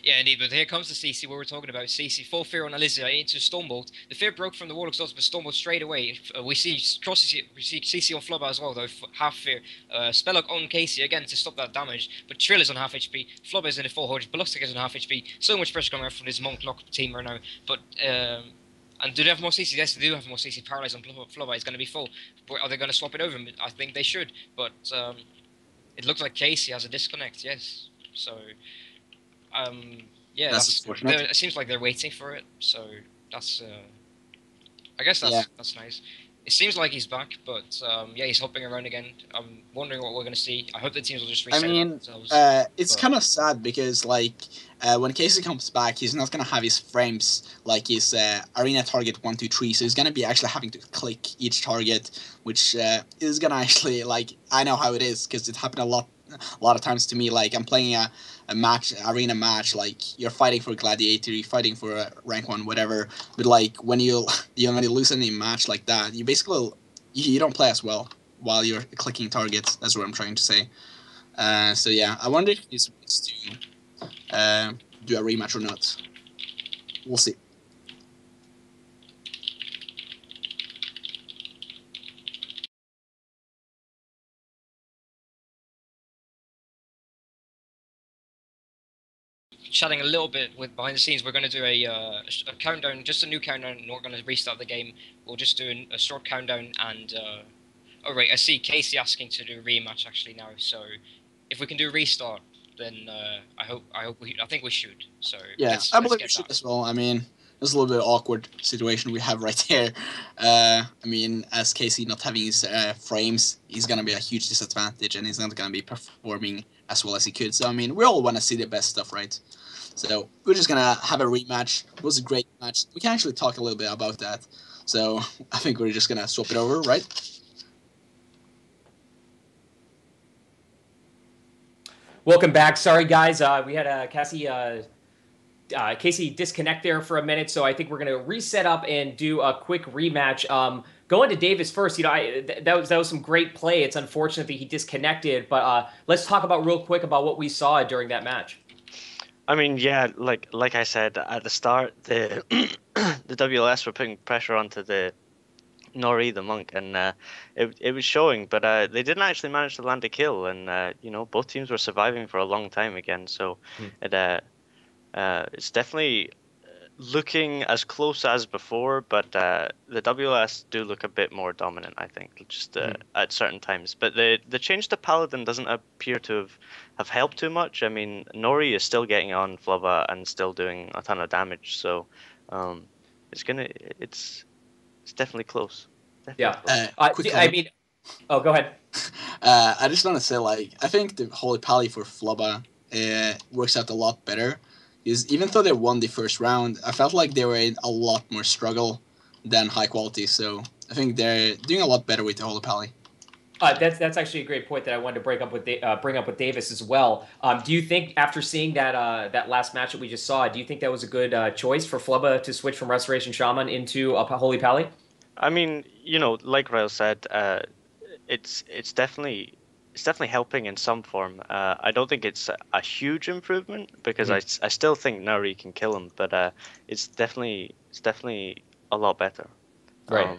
Yeah, indeed, but here comes the CC we were talking about. CC, full fear on Alisea into Stormbolt. The fear broke from the Warlock's ultimate, but Stormbolt straight away. We see CC on Flubba as well, though, half fear. Spelllock on Casie again to stop that damage, but Trill is on half HP. Flubba is in a full Hodge, Bloodstick is on half HP. So much pressure coming out from this Monk Lock team right now. But, and do they have more CC? Yes, they do have more CC. Paralyzed on Flubba is going to be full. But are they going to swap it over? I think they should, but it looks like Casie has a disconnect, yes. So... yeah, it seems like they're waiting for it, so that's, I guess that's nice. It seems like he's back, but yeah, he's hopping around again. I'm wondering what we're going to see. I hope the teams will just reset themselves. It's kind of sad because, like, when Casie comes back, he's not going to have his frames like his arena target 1, 2, 3, so he's going to be actually having to click each target, which is going to actually, like, I know how it is, because it happened a lot of times to me. Like, I'm playing a arena match, like, you're fighting for Gladiator, you're fighting for a rank 1, whatever, but, like, when you lose any match like that, you basically, you don't play as well while you're clicking targets. That's what I'm trying to say. So yeah, I wonder if this wants to do a rematch or not. We'll see. Chatting a little bit with behind the scenes, we're going to do a countdown, just a new countdown. We're not going to restart the game. We'll just do a short countdown. And oh right, I see Casie asking to do a rematch actually now. So if we can do a restart, then I think we should. So yeah, I believe we should as well. I mean, there's a little bit of awkward situation we have right there. I mean, as Casie not having his frames, he's going to be a huge disadvantage, and he's not going to be performing as well as he could. So I mean, we all want to see the best stuff, right? So we're just gonna have a rematch. It was a great match. We can actually talk a little bit about that. So I think we're just gonna swap it over, right? Welcome back. Sorry, guys. We had Casie disconnect there for a minute, so I think we're gonna reset up and do a quick rematch. Going to Davis first, that was some great play. It's unfortunate that he disconnected, but let's talk about real quick about what we saw during that match. I mean, yeah, like I said at the start, the the WLS were putting pressure onto the Nori, the monk, and it was showing, but they didn't actually manage to land a kill, and both teams were surviving for a long time again. So it's definitely looking as close as before, but the WLS do look a bit more dominant, I think, just at certain times. But the change to Paladin doesn't appear to have helped too much. I mean, Nori is still getting on Flubba and still doing a ton of damage, so it's definitely close. Definitely close. I mean, oh, go ahead. I just want to say, like, I think the Holy Pally for Flubba works out a lot better, is even though they won the first round, I felt like they were in a lot more struggle than high quality. So I think they're doing a lot better with the Holy Pally. That's actually a great point that I wanted to bring up with Davis as well. Do you think after seeing that last match that we just saw, do you think that was a good choice for Flubba to switch from Restoration Shaman into a Holy Pally? I mean, like Rail said, it's definitely helping in some form. I don't think it's a huge improvement because I still think Nuri can kill him, but it's definitely a lot better. Right.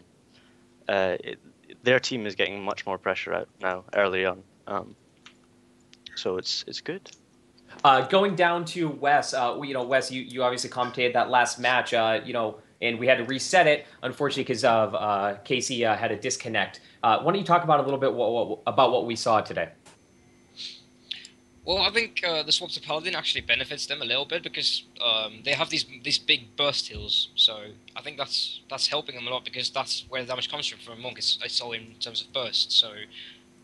Their team is getting much more pressure out now early on, so it's good. Going down to Wes, Wes, you obviously commentated that last match, and we had to reset it, unfortunately, because of Casie had a disconnect. Why don't you talk about a little bit about what we saw today? Well, I think the swap to Paladin actually benefits them a little bit because they have these big burst heals. So I think that's helping them a lot because that's where the damage comes from a monk. It's all in terms of burst. So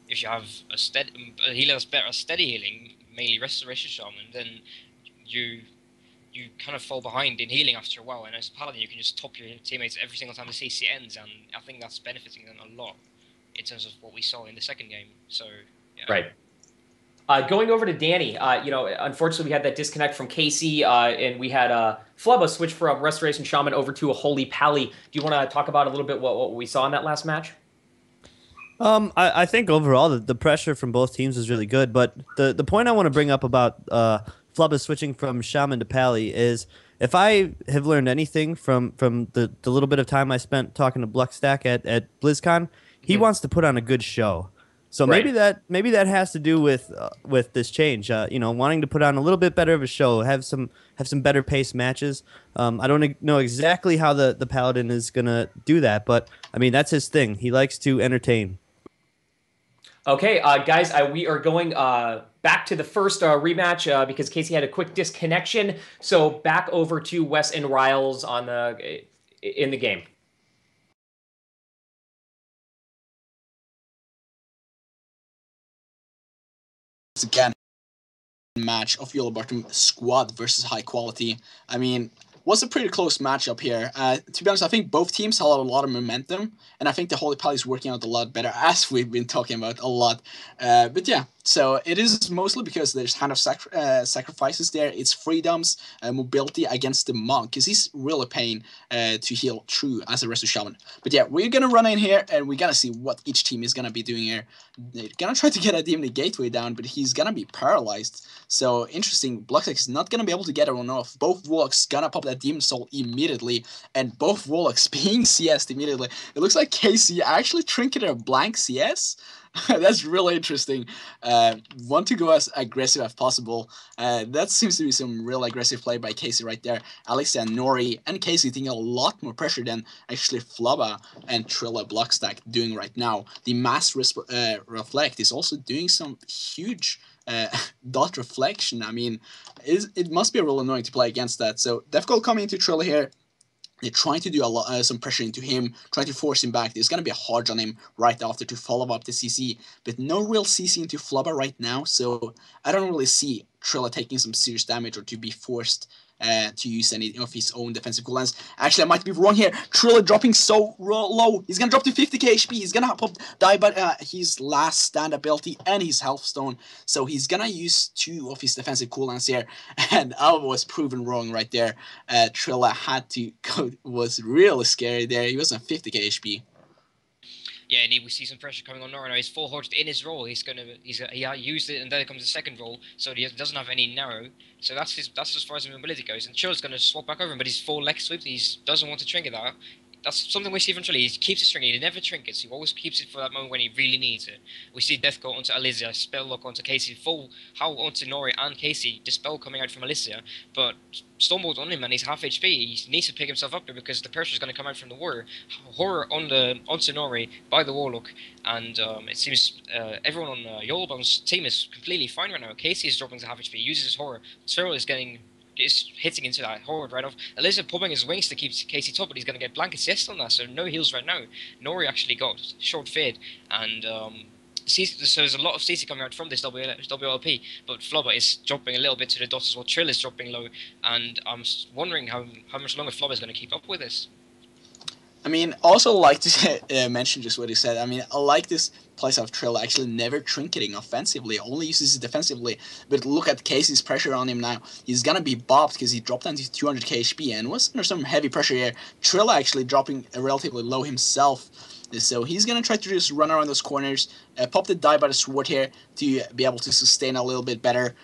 if you have a healer that's better at steady healing, mainly Restoration Shaman, then you kind of fall behind in healing after a while. And as a Paladin, you can just top your teammates every single time the CC ends, and I think that's benefiting them a lot in terms of what we saw in the second game. So yeah. Right. Going over to Danny, unfortunately we had that disconnect from Casie, and we had Flubba switch from Restoration Shaman over to a Holy Pally. Do you want to talk about a little bit what we saw in that last match? I think overall the pressure from both teams is really good, but the point I want to bring up about Flubba switching from Shaman to Pally is if I have learned anything from the little bit of time I spent talking to Bluckstack at BlizzCon, he wants to put on a good show. So maybe that has to do with this change. Wanting to put on a little bit better of a show, have some better paced matches. I don't know exactly how the Paladin is gonna do that, but I mean that's his thing. He likes to entertain. Okay, guys, we are going back to the first rematch because Casie had a quick disconnection. So back over to Wes and Riles in the game. Again, match of Yolobartom squad versus high quality. I mean, was a pretty close matchup here. To be honest, I think both teams had a lot of momentum, and I think the Holy Pally is working out a lot better, as we've been talking about a lot. But yeah, so it is mostly because there's kind of sacrifices there. It's freedoms, mobility against the monk, because he's really a pain to heal through as a Resto Shaman. But yeah, we're going to run in here, and we're going to see what each team is going to be doing here. They're going to try to get a Demon Gateway down, but he's going to be paralyzed. So interesting, Bluckstack is not going to be able to get everyone off. Both Warlocks going to pop that Demon Soul immediately, and both Warlocks being CS'd immediately. It looks like Casie actually trinketed a blank CS. That's really interesting. Want to go as aggressive as possible. That seems to be some real aggressive play by Casie right there. Alisea, Nori, and Casie taking a lot more pressure than actually Flubba and Trilla Bluckstack doing right now. The Mass Reflect is also doing some huge dot reflection. I mean, it must be real annoying to play against that. So Defgold coming into Trilla here. They're trying to do some pressure into him, trying to force him back. There's going to be a hard on him right after to follow up the CC, but no real CC into Flubba right now, so I don't really see Trilla taking some serious damage or to be forced to use any of his own defensive cooldowns. Actually, I might be wrong here. Trilla dropping so low. He's going to drop to 50k HP. He's going to die by his last stand ability and his health stone. So he's going to use 2 of his defensive cooldowns here. And I was proven wrong right there. Trilla had to go. Was really scary there. He was on 50k HP. Yeah, and we see some pressure coming on Nora now. He's full hodged in his roll. He used it, and then comes the second roll, so he doesn't have any narrow. So that's as far as the mobility goes. And Chill's going to swap back over him, but he's full leg sweep. He doesn't want to trinket that. That's something we see from Trilla. He keeps it stringy. He never trinkets. He always keeps it for that moment when he really needs it. We see Death go onto Alisea, Spell Lock onto Casie, full Howl onto Nori and Casie, Dispel coming out from Alisea, but Stormbolt on him and he's half HP. He needs to pick himself up there because the pressure is going to come out from the Warrior. Horror onto Nori by the Warlock, and it seems everyone on Yolobartom's team is completely fine right now. Casie is dropping to half HP, uses his Horror. Cyril is hitting into that Horde right off. Alisea pumping his wings to keep Casie top, but he's going to get blanket CS on that, so no heals right now. Nori actually got short fade, and So there's a lot of CC coming out from this WLP, but Flubber is dropping a little bit to the dots as well. Trill is dropping low, and I'm wondering how much longer Flubber is going to keep up with this. I mean, also like to mention just what he said. I mean, I like this playstyle of Trill actually never trinketing offensively, only uses it defensively. But look at Casey's pressure on him now. He's gonna be bopped because he dropped down to 200k HP and was under some heavy pressure here. Trill actually dropping relatively low himself. So he's going to try to just run around those corners, pop the die by the sword here to be able to sustain a little bit better.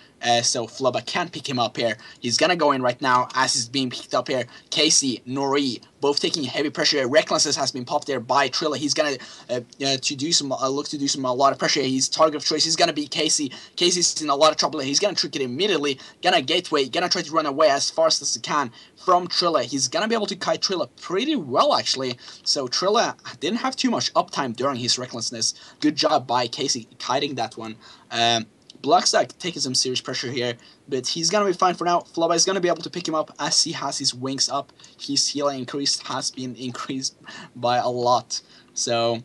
So Flubber can't pick him up here. He's going to go in right now as he's being picked up here. Casie, Nori, both taking heavy pressure here. Recklessness has been popped there by Trilla. He's going to do some a lot of pressure here. His target of choice is going to be Casie. Casey's in a lot of trouble here. He's going to trick it immediately. Going to gateway. Going to try to run away as fast as he can from Trilla. He's going to be able to kite Trilla pretty well, actually. So Trilla didn't have too much uptime during his recklessness. Good job by Casie kiting that one. Blockstack taking some serious pressure here, but he's going to be fine for now. Flubber is going to be able to pick him up as he has his wings up. His healing has been increased by a lot. So,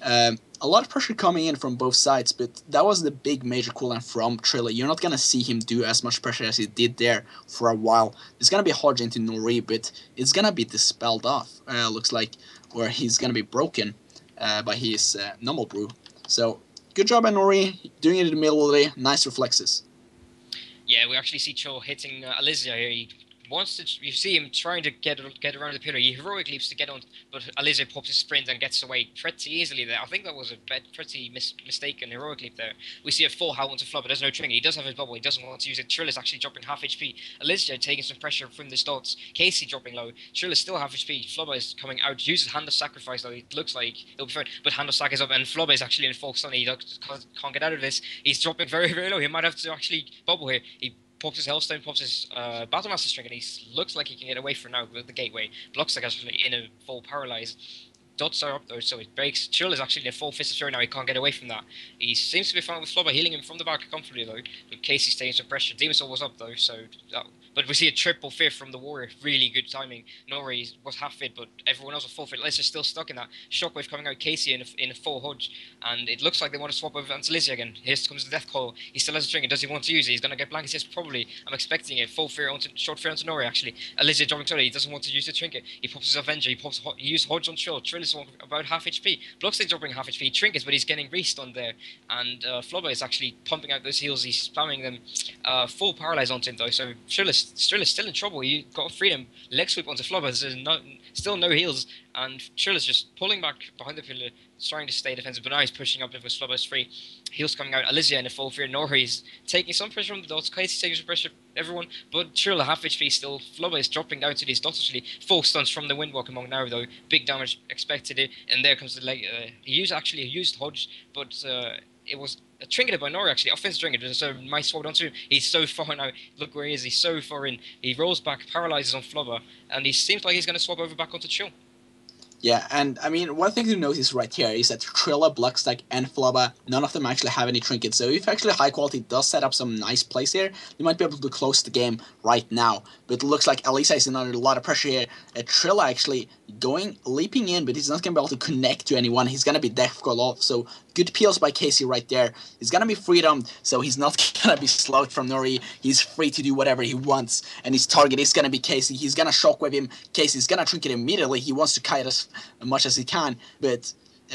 a lot of pressure coming in from both sides, but that was the big major cooldown from Trilla. You're not going to see him do as much pressure as he did there for a while. There's going to be a Hodge into Nori, but it's going to be dispelled off, looks like, or he's going to be broken by his normal brew. So, good job by Nori, doing it in the middle of the day. Nice reflexes. Yeah, we actually see Cho hitting Alisea here. He wants to. You see him trying to get around the pillar. He heroic leaps to get on, but Alisea pops his sprint and gets away pretty easily there. I think that was a pretty mistaken heroic leap there. We see a full howl onto Flubber. There's no trigger. He does have his bubble. He doesn't want to use it. Trill is actually dropping half HP. Alisea taking some pressure from the dots. Casie dropping low. Trill is still half HP. Flubber is coming out. Uses Hand of Sacrifice though. It looks like it'll be fine, but Hand of Sac is up, and Flubber is actually in full stun. He can't get out of this. He's dropping very, very low. He might have to actually bubble here. He pops his Hellstone, pops his Battlemaster string, and he looks like he can get away from now with the gateway. Blockstack actually in a full paralyze. Dots are up though, so it breaks. Trill is actually in a full Fist of Fury now. He can't get away from that. He seems to be fine with Flubber, healing him from the back comfortably though. But Casey staying some pressure. Demon Soul was up though, so but we see a triple fit from the Warrior. Really good timing. Nori was half fit, but everyone else was full fit. Alisea still stuck in that. Shockwave coming out. Casie in a full Hodge, and it looks like they want to swap over onto Alisea again. Here comes the Death Coil. He still has a trigger. Does he want to use it? He's going to get blank assist probably. I'm expecting it. Full fear onto short fear onto Nori actually. Alisea dropping totally. He doesn't want to use the trinket. He pops his Avenger. He used Hodge on Trill. Trill is about half HP. Blockstack dropping half HP. Trinkets, but he's getting re-stunned there. And Flubber is actually pumping out those heals. He's spamming them. Full paralyze onto him though. So Trill is still in trouble. He got freedom. Leg sweep onto Flubber. There's still no heals. And Trill is just pulling back behind the pillar, trying to stay defensive. But now he's pushing up because Flubber is free. Heals coming out. Alisea in a full fear. Nori's taking some pressure from the dots. Casie taking some pressure. Everyone. But Trill half HP still. Flubber is dropping down to these dots actually. Full stuns from the Windwalk among now though. Big damage expected it. And there comes the leg. He used Hodge, but it was a trinket by Nori actually. Offensive trinket. So nice sword onto him. He's so far now. Look where he is. He's so far in. He rolls back, paralyzes on Flubber, and he seems like he's going to swap over back onto Chill. Yeah, and I mean, one thing to notice right here is that Trilla, Blockstack, and Flubber, none of them actually have any trinkets. So if actually High Quality does set up some nice plays here, they might be able to close the game right now. But it looks like Alisea is under a lot of pressure here. Trilla actually leaping in, but he's not going to be able to connect to anyone. He's going to be Death Coil off, so good peels by Casie right there. He's going to be freedomed, so he's not going to be slowed from Nori. He's free to do whatever he wants, and his target is going to be Casie. He's going to shockwave him. Casie's going to trinket immediately. He wants to kite as much as he can, but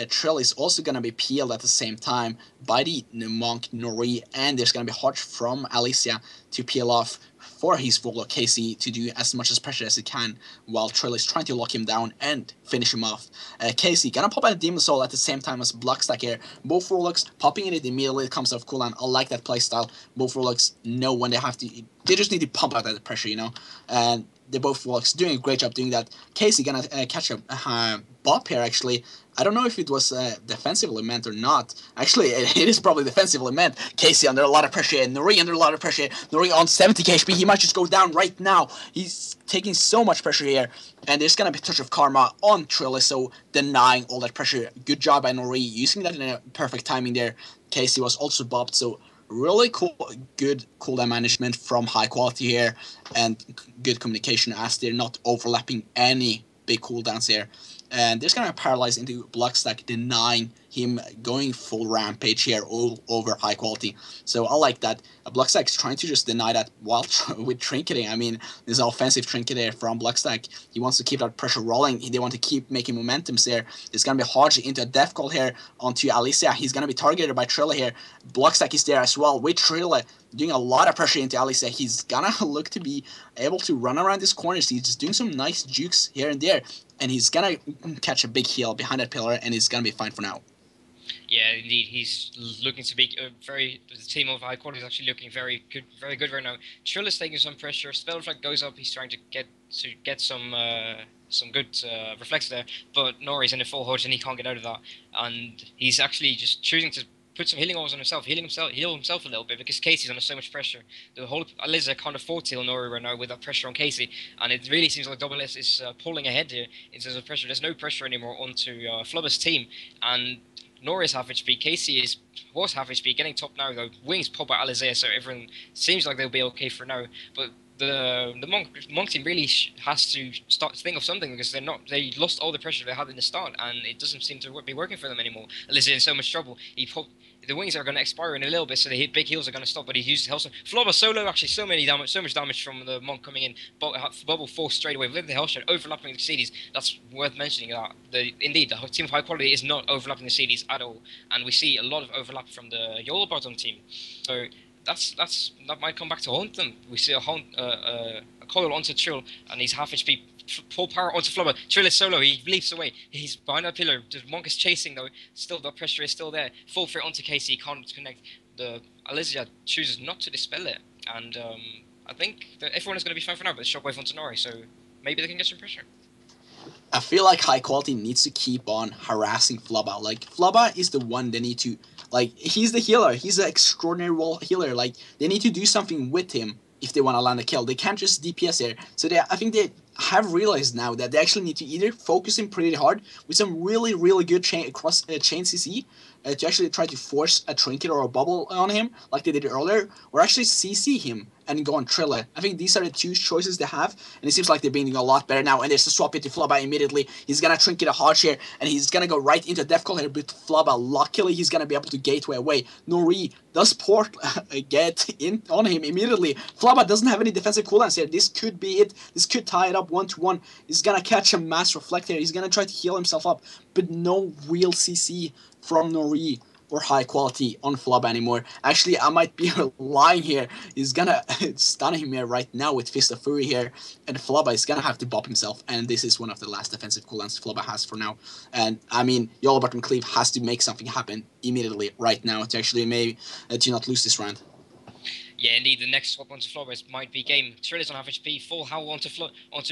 Trill is also going to be peeled at the same time by the Monk Nori, and there's going to be Hodge from Alisea to peel off for his Warlock Casie to do as much as pressure as he can, while Trill is trying to lock him down and finish him off. Casie gonna pop out a Demon Soul at the same time as Blockstack here. Both Warlocks popping in it immediately comes off cooldown. I like that playstyle. Both Warlocks know when they have to. They just need to pump out that pressure, you know. And they both Warlocks doing a great job doing that. Casie gonna catch a bop here actually. I don't know if it was defensively meant or not. Actually, it is probably defensively meant. Casie under a lot of pressure, and Nori under a lot of pressure. Nori on 70 HP. He might just go down right now. He's taking so much pressure here. And there's going to be a touch of karma on Trilla, so denying all that pressure. Good job by Nori, using that in a perfect timing there. Casie was also bopped, so really cool, good cooldown management from High Quality here. And good communication as they're not overlapping any big cooldowns here. And there's going to paralyze into Blockstack, denying him going full rampage here all over high quality. So I like that. Blockstack's trying to just deny that while with trinketing. I mean, there's an offensive trinket there from Blockstack. He wants to keep that pressure rolling. They want to keep making momentums there. There's going to be Hodge into a death call here onto Alisea. He's going to be targeted by Trille here. Blockstack is there as well with Trille doing a lot of pressure into Alisea. He's going to look to be able to run around these corners. He's just doing some nice jukes here and there. And he's going to catch a big heal behind that pillar, and he's going to be fine for now. Yeah, indeed. He's looking to be the team of high quality is actually looking very good right now. Trill is taking some pressure. Spellreflect goes up. He's trying to get some good reflex there, but Nori's in a full hodge and he can't get out of that. And he's actually just choosing to put some healing overs on himself, heal himself a little bit because Casie's under so much pressure. The whole Alisea can't afford to heal Nori right now with that pressure on Casie, and it really seems like Double S is pulling ahead here in terms of pressure. There's no pressure anymore onto Flubber's team, and Nori is half HP. Casie was half HP, getting top now though. Wings pop out Alisea, so everyone seems like they'll be okay for now. But the monk team really has to start to think of something because they lost all the pressure they had in the start, and it doesn't seem to be working for them anymore. Alisea in so much trouble. The wings are going to expire in a little bit, so the big heals are going to stop, but he uses Hellstone. Flubber solo, actually, so much damage from the Monk coming in. Bubble forced straight away with the Hellstone, overlapping the CDs. That's worth mentioning. Indeed, the team of high quality is not overlapping the CDs at all, and we see a lot of overlap from the Yolobartom team. So that might come back to haunt them. We see a coil onto Trill, and he's half HP. Full power onto Flubber. Trill is solo. He leaps away. He's behind that pillar. The Monk is chasing though. Still, the pressure is still there. Full threat onto Casie. He can't connect. The Alisea chooses not to dispel it, and I think that everyone is going to be fine for now. But the shockwave onto Nori, so maybe they can get some pressure. I feel like high quality needs to keep on harassing Flubber. Like Flubber is the one they need to. Like he's the healer. He's an extraordinary wall healer. Like they need to do something with him if they want to land a kill. They can't just DPS here. So I think they have realized now that they actually need to either focus him pretty hard with some really, really good chain CC to actually try to force a trinket or a bubble on him like they did earlier, or actually CC him and go on Trille. I think these are the two choices they have, and it seems like they're being doing a lot better now. And there's a swap into Flubber immediately. He's gonna trinket a Hodge here, and he's gonna go right into Death Call here, but Flubber, luckily, he's gonna be able to gateway away. Nori does port get in on him immediately. Flubber doesn't have any defensive cooldowns here. This could be it. This could tie it up 1-1. He's gonna catch a mass reflect here. He's gonna try to heal himself up, but no real CC from Nori or high quality on Flubber anymore. Actually, I might be lying here. He's gonna stun him here right now with Fist of Fury here, and Flubber is gonna have to bop himself, and this is one of the last defensive cooldowns Flubber has for now. And I mean, Yolobartom Cleave has to make something happen immediately right now to actually to not lose this round. Yeah, indeed, the next swap onto Flubber might be game. Trill is on half HP, full howl onto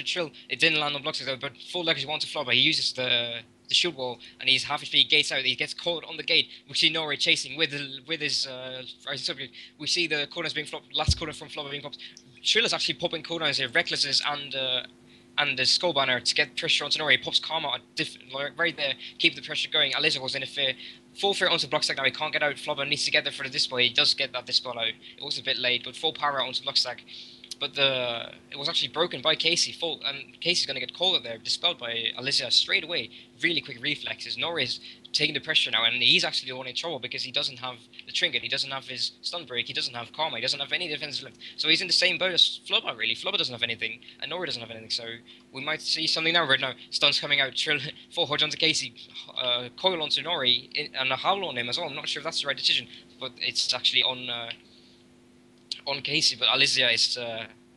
Trill. It didn't land on blocks though, but full leverage onto Flubber. He uses the shield wall, and he's half HP, gates out. He gets caught on the gate. We see Nori chasing with his rising subject. We see the corners being flopped. Last corner from Flubber being popped. Trill is actually popping cooldowns here. Recklessness and the skull banner to get pressure onto Nori. He pops Karma right there, keep the pressure going. Alisea was in a fear. Full fear onto Blockstack now. He can't get out. Flubber needs to get there for the display. He does get that display out. It was a bit late, but full power out onto Blockstack. But it was actually broken by Casie, and Casie's going to get called there, dispelled by Alisea straight away. Really quick reflexes. Nori's taking the pressure now, and he's actually the one in trouble because he doesn't have the trinket, he doesn't have his stun break, he doesn't have Karma, he doesn't have any defense left. So he's in the same boat as Flubber, really. Flubber doesn't have anything, and Nori doesn't have anything, so we might see something now right now. Stuns coming out, Trill, full hodge onto Casie, coil onto Nori, and a howl on him as well. I'm not sure if that's the right decision, but it's actually on Casie, but Alisea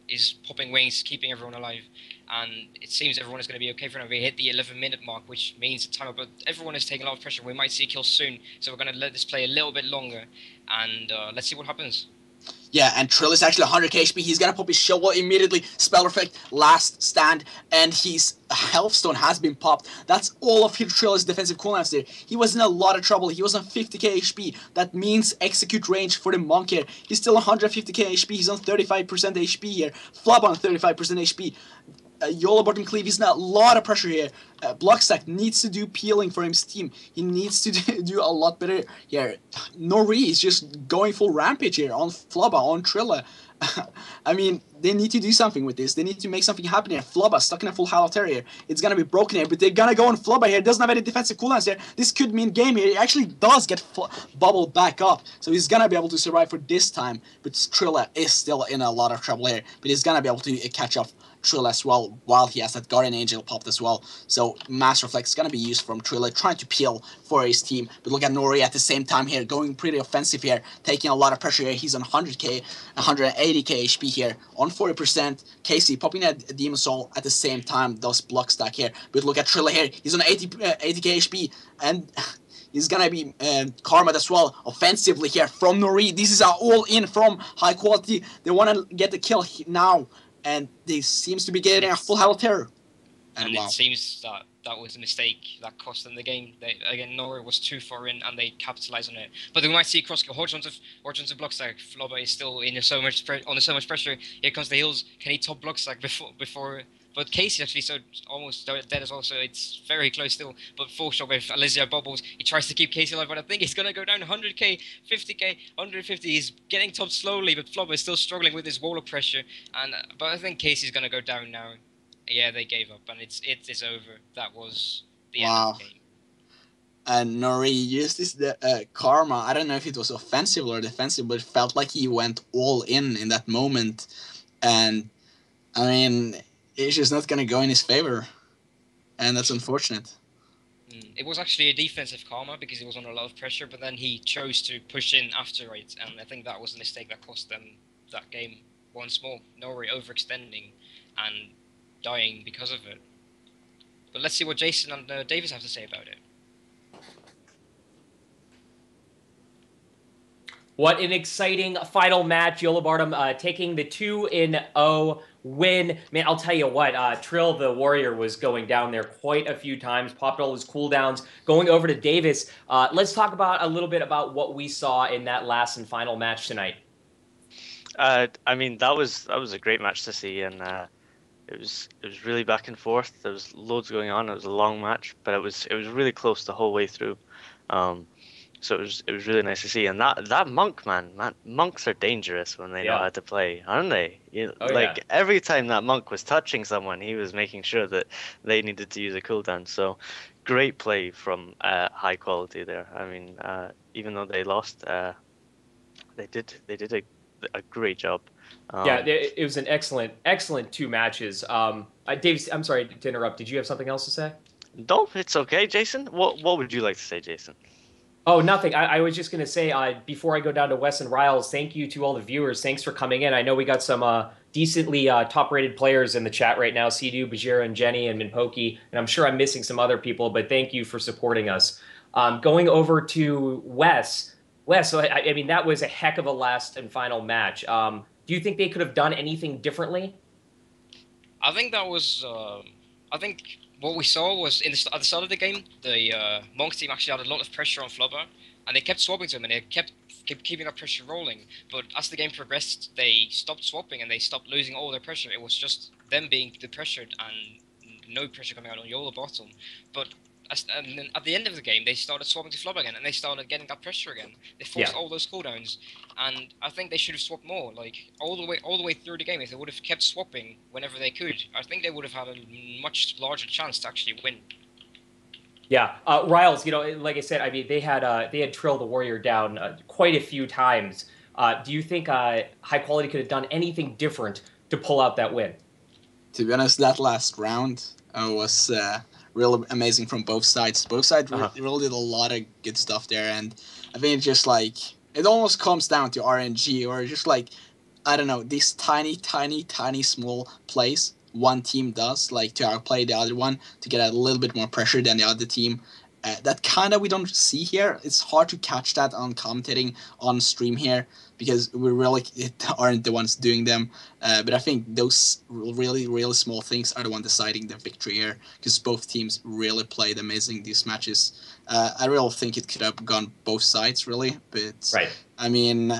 is popping wings, keeping everyone alive, and it seems everyone is going to be okay for now. We hit the 11-minute mark, which means the timer, but everyone is taking a lot of pressure. We might see a kill soon, so we're going to let this play a little bit longer, and let's see what happens. Yeah, and Trill is actually 100 HP. He's gonna pop his shovel immediately. Spell effect, last stand, and his Healthstone has been popped. That's all of Trill's defensive cooldowns there. He was in a lot of trouble. He was on 50k HP. That means execute range for the Monk here. He's still 150k HP. He's on 35% HP here. Flub on 35% HP. Yolobartom Cleave is now a lot of pressure here. Blockstack needs to do peeling for his team. He needs to do a lot better here. Nori is just going full rampage here on Flubber, on Trilla. I mean, they need to do something with this. They need to make something happen here. Flubba stuck in a full Halater here. It's gonna be broken here, but they're gonna go on Flubba here. Doesn't have any defensive cooldowns here. This could mean game here. He actually does get bubbled back up, so he's gonna be able to survive for this time. But Trilla is still in a lot of trouble here, but he's gonna be able to catch up Trill as well, while he has that Guardian Angel popped as well. So Master Reflex is going to be used from Trilla, trying to peel for his team. But look at Nori at the same time here, going pretty offensive here, taking a lot of pressure here. He's on 100k, 180k HP here, on 40%. Casie popping that Demon Soul at the same time, does block stack here. But look at Trilla here, he's on 80k HP, and he's gonna be karma as well offensively here from Nori. This is all in from high quality. They want to get the kill now, and they seems to be getting a full Howl Terror. And wow. It seems that that was a mistake that cost them the game. Again, Nora was too far in, and they capitalized on it. But we might see Crossco hordes of block stack. Flubba is still under so much pressure. Here comes the heals. Can he top block stack before? But Casie actually so almost dead as well, so it's very close still. But full shot with Alisea bubbles. He tries to keep Casie alive, but I think he's gonna go down 100k, 50k, 150. He's getting topped slowly, but Flubba is still struggling with his Warlock pressure. But I think Casey's gonna go down now. Yeah, they gave up, and it is over. That was the end of the game. And Nori used this karma. I don't know if it was offensive or defensive, but it felt like he went all in that moment. And I mean, it's just not going to go in his favor, and that's unfortunate. It was actually a defensive karma because he was under a lot of pressure, but then he chose to push in after it, and I think that was a mistake that cost them that game once more. Nori overextending and dying because of it. But let's see what Jason and Davis have to say about it. What an exciting final match. Yolobartom taking the 2-0 win. Man, I'll tell you what, Trill the Warrior was going down there quite a few times, popped all his cooldowns. Going over to Davis, let's talk about a little bit about what we saw in that last and final match tonight. I mean, that was a great match to see, and it was really back and forth. There was loads going on. It was a long match, but it was really close the whole way through. So it was really nice to see. And that monk, man, monks are dangerous when they know how to play, aren't they? Every time that monk was touching someone, he was making sure that they needed to use a cooldown. So great play from high quality there. I mean, even though they lost, they did a great job. It was an excellent two matches. Dave, I'm sorry to interrupt. Did you have something else to say? No, it's okay, Jason. What would you like to say, Jason? Oh, nothing. I was just going to say, before I go down to Wes and Riles, thank you to all the viewers. Thanks for coming in. I know we got some decently top-rated players in the chat right now, Sidu, Bajira, and Jenny, and Minpoki, and I'm sure I'm missing some other people, but thank you for supporting us. Going over to Wes, so I mean, that was a heck of a last and final match. Do you think they could have done anything differently? I think that was... I think what we saw was at the start of the game, the Monk team actually had a lot of pressure on Flubber, and they kept swapping to him, and they kept keeping that pressure rolling. But as the game progressed, they stopped swapping, and they stopped losing all their pressure. It was just them being depressured and no pressure coming out on Yolobartom. But and then at the end of the game, they started swapping to Flubber again, and they started getting that pressure again. They forced all those cooldowns, and I think they should have swapped more, like all the way through the game. If they would have kept swapping whenever they could, I think they would have had a much larger chance to actually win. Yeah, Riles, like I said, I mean, they had Trill the Warrior down quite a few times. Do you think High Quality could have done anything different to pull out that win? To be honest, that last round was really amazing from both sides. Both sides really did a lot of good stuff there, and I think it's just like it almost comes down to RNG, or just like, I don't know, these tiny small plays one team does, like to outplay the other one to get a little bit more pressure than the other team. That kind of we don't see here. It's hard to catch that on commentating on stream here because we really aren't the ones doing them. But I think those really small things are the one deciding the victory here because both teams really played amazing these matches. I really think it could have gone both sides really, but I mean,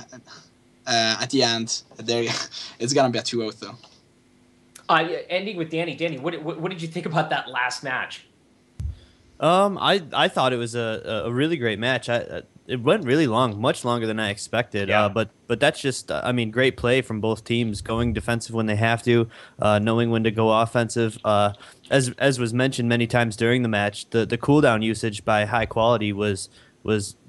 at the end, it's gonna be a 2-0 though. Ending with Danny. Danny, what did you think about that last match? I thought it was a really great match. It it went really long, much longer than I expected. Yeah. But that's just, I mean, great play from both teams, going defensive when they have to, knowing when to go offensive. As was mentioned many times during the match, the cooldown usage by High Quality was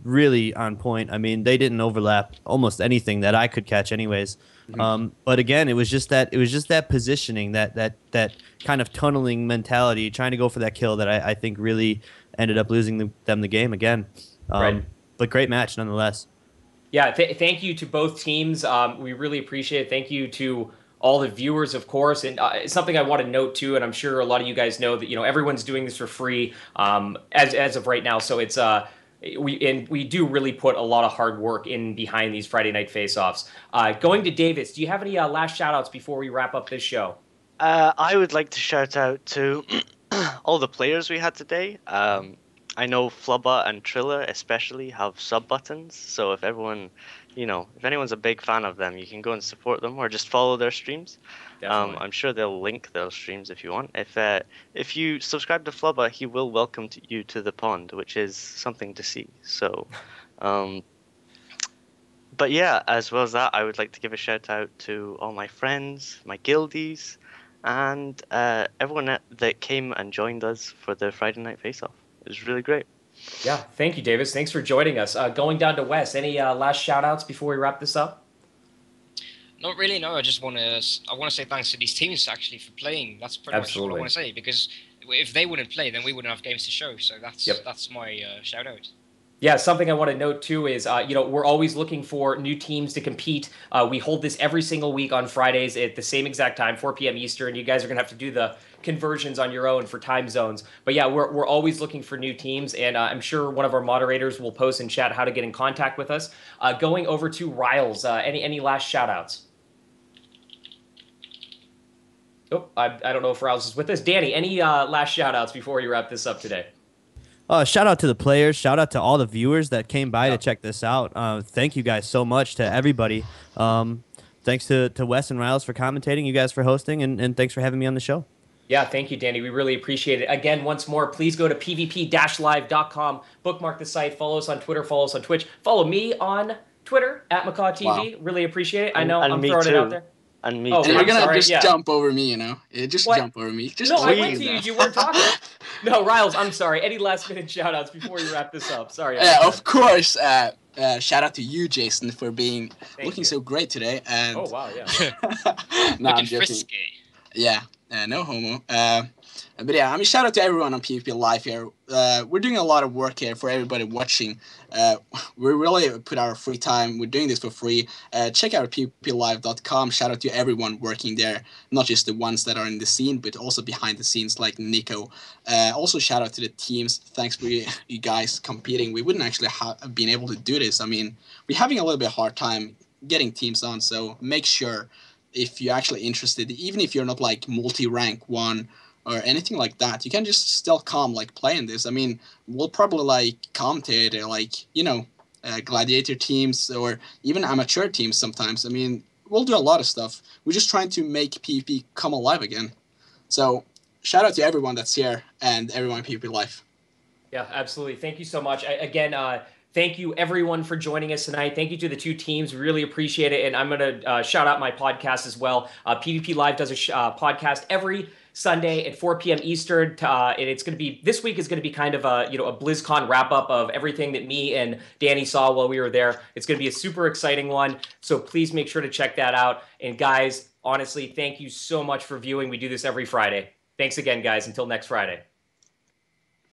really on point. I mean, they didn't overlap almost anything that I could catch, anyways. But again, it was just that positioning, that kind of tunneling mentality, trying to go for that kill that I think really ended up losing them the game again. Right. But great match nonetheless. Yeah, thank you to both teams. We really appreciate it. Thank you to all the viewers, of course. And something I want to note too, and I'm sure a lot of you guys know that everyone's doing this for free as of right now. So it's we do really put a lot of hard work in behind these Friday night face-offs. Going to Davis, do you have any last shout-outs before we wrap up this show? I would like to shout out to all the players we had today. I know Flubber and Triller especially have sub buttons, so if anyone's a big fan of them, you can go and support them or just follow their streams. I'm sure they'll link those streams if you want. If you subscribe to Flubber, he will welcome you to the pond, which is something to see. So, but yeah, as well as that, I would like to give a shout out to all my friends, my guildies, and everyone that came and joined us for the Friday night face-off. It was really great. Yeah, thank you, Davis. Thanks for joining us. Going down to Wes, any last shout-outs before we wrap this up? Not really, no. I want to say thanks to these teams actually for playing. That's pretty much what I want to say, because if they wouldn't play, then we wouldn't have games to show. So that's my shout-out. Yeah, something I want to note too is, we're always looking for new teams to compete. We hold this every single week on Fridays at the same exact time, 4 p.m. Eastern. You guys are going to have to do the conversions on your own for time zones. But yeah, we're always looking for new teams, and I'm sure one of our moderators will post in chat how to get in contact with us. Going over to Riles, any last shout-outs? Oh, I don't know if Riles is with us. Danny, any last shout-outs before we wrap this up today? Shout out to the players. Shout out to all the viewers that came by to check this out. Thank you guys so much to everybody. Thanks to Wes and Riles for commentating, you guys for hosting, and thanks for having me on the show. Yeah, thank you, Danny. We really appreciate it. Again, once more, please go to pvp-live.com, bookmark the site, follow us on Twitter, follow us on Twitch, follow me on Twitter, @McCawTV. Wow. Really appreciate it. I know I'm throwing it out there. And me too. And you're going to jump over me, Just jump over me. Just I went to you. You weren't talking. No, Riles, I'm sorry. Any last-minute shout-outs before you wrap this up? Sorry. Of course. Shout out to you, Jason, for looking so great today. And oh, wow, yeah. No, I'm joking. Frisky. Yeah, no homo. But yeah, I mean, shout out to everyone on PvP Live here. We're doing a lot of work here for everybody watching. We really put our free time. We're doing this for free. Check out pvplive.com. Shout out to everyone working there, not just the ones that are in the scene, but also behind the scenes like Nico. Also, shout out to the teams. Thanks for you guys competing. We wouldn't actually have been able to do this. I mean, we're having a little bit hard time getting teams on, so make sure if you're actually interested, even if you're not like multi-rank 1 or anything like that, you can just still come playing this. I mean, we'll probably commentate gladiator teams or even amateur teams sometimes. I mean, we'll do a lot of stuff. We're just trying to make PvP come alive again. So shout out to everyone that's here and everyone in PvP Live. Yeah, absolutely. Thank you so much. Thank you, everyone, for joining us tonight. Thank you to the two teams. Really appreciate it. And I'm going to shout out my podcast as well. PvP Live does a podcast every Sunday at 4 p.m. Eastern. And it's going to be, this week is going to be kind of a BlizzCon wrap-up of everything that me and Danny saw while we were there. It's going to be a super exciting one. So please make sure to check that out. And guys, honestly, thank you so much for viewing. We do this every Friday. Thanks again, guys. Until next Friday.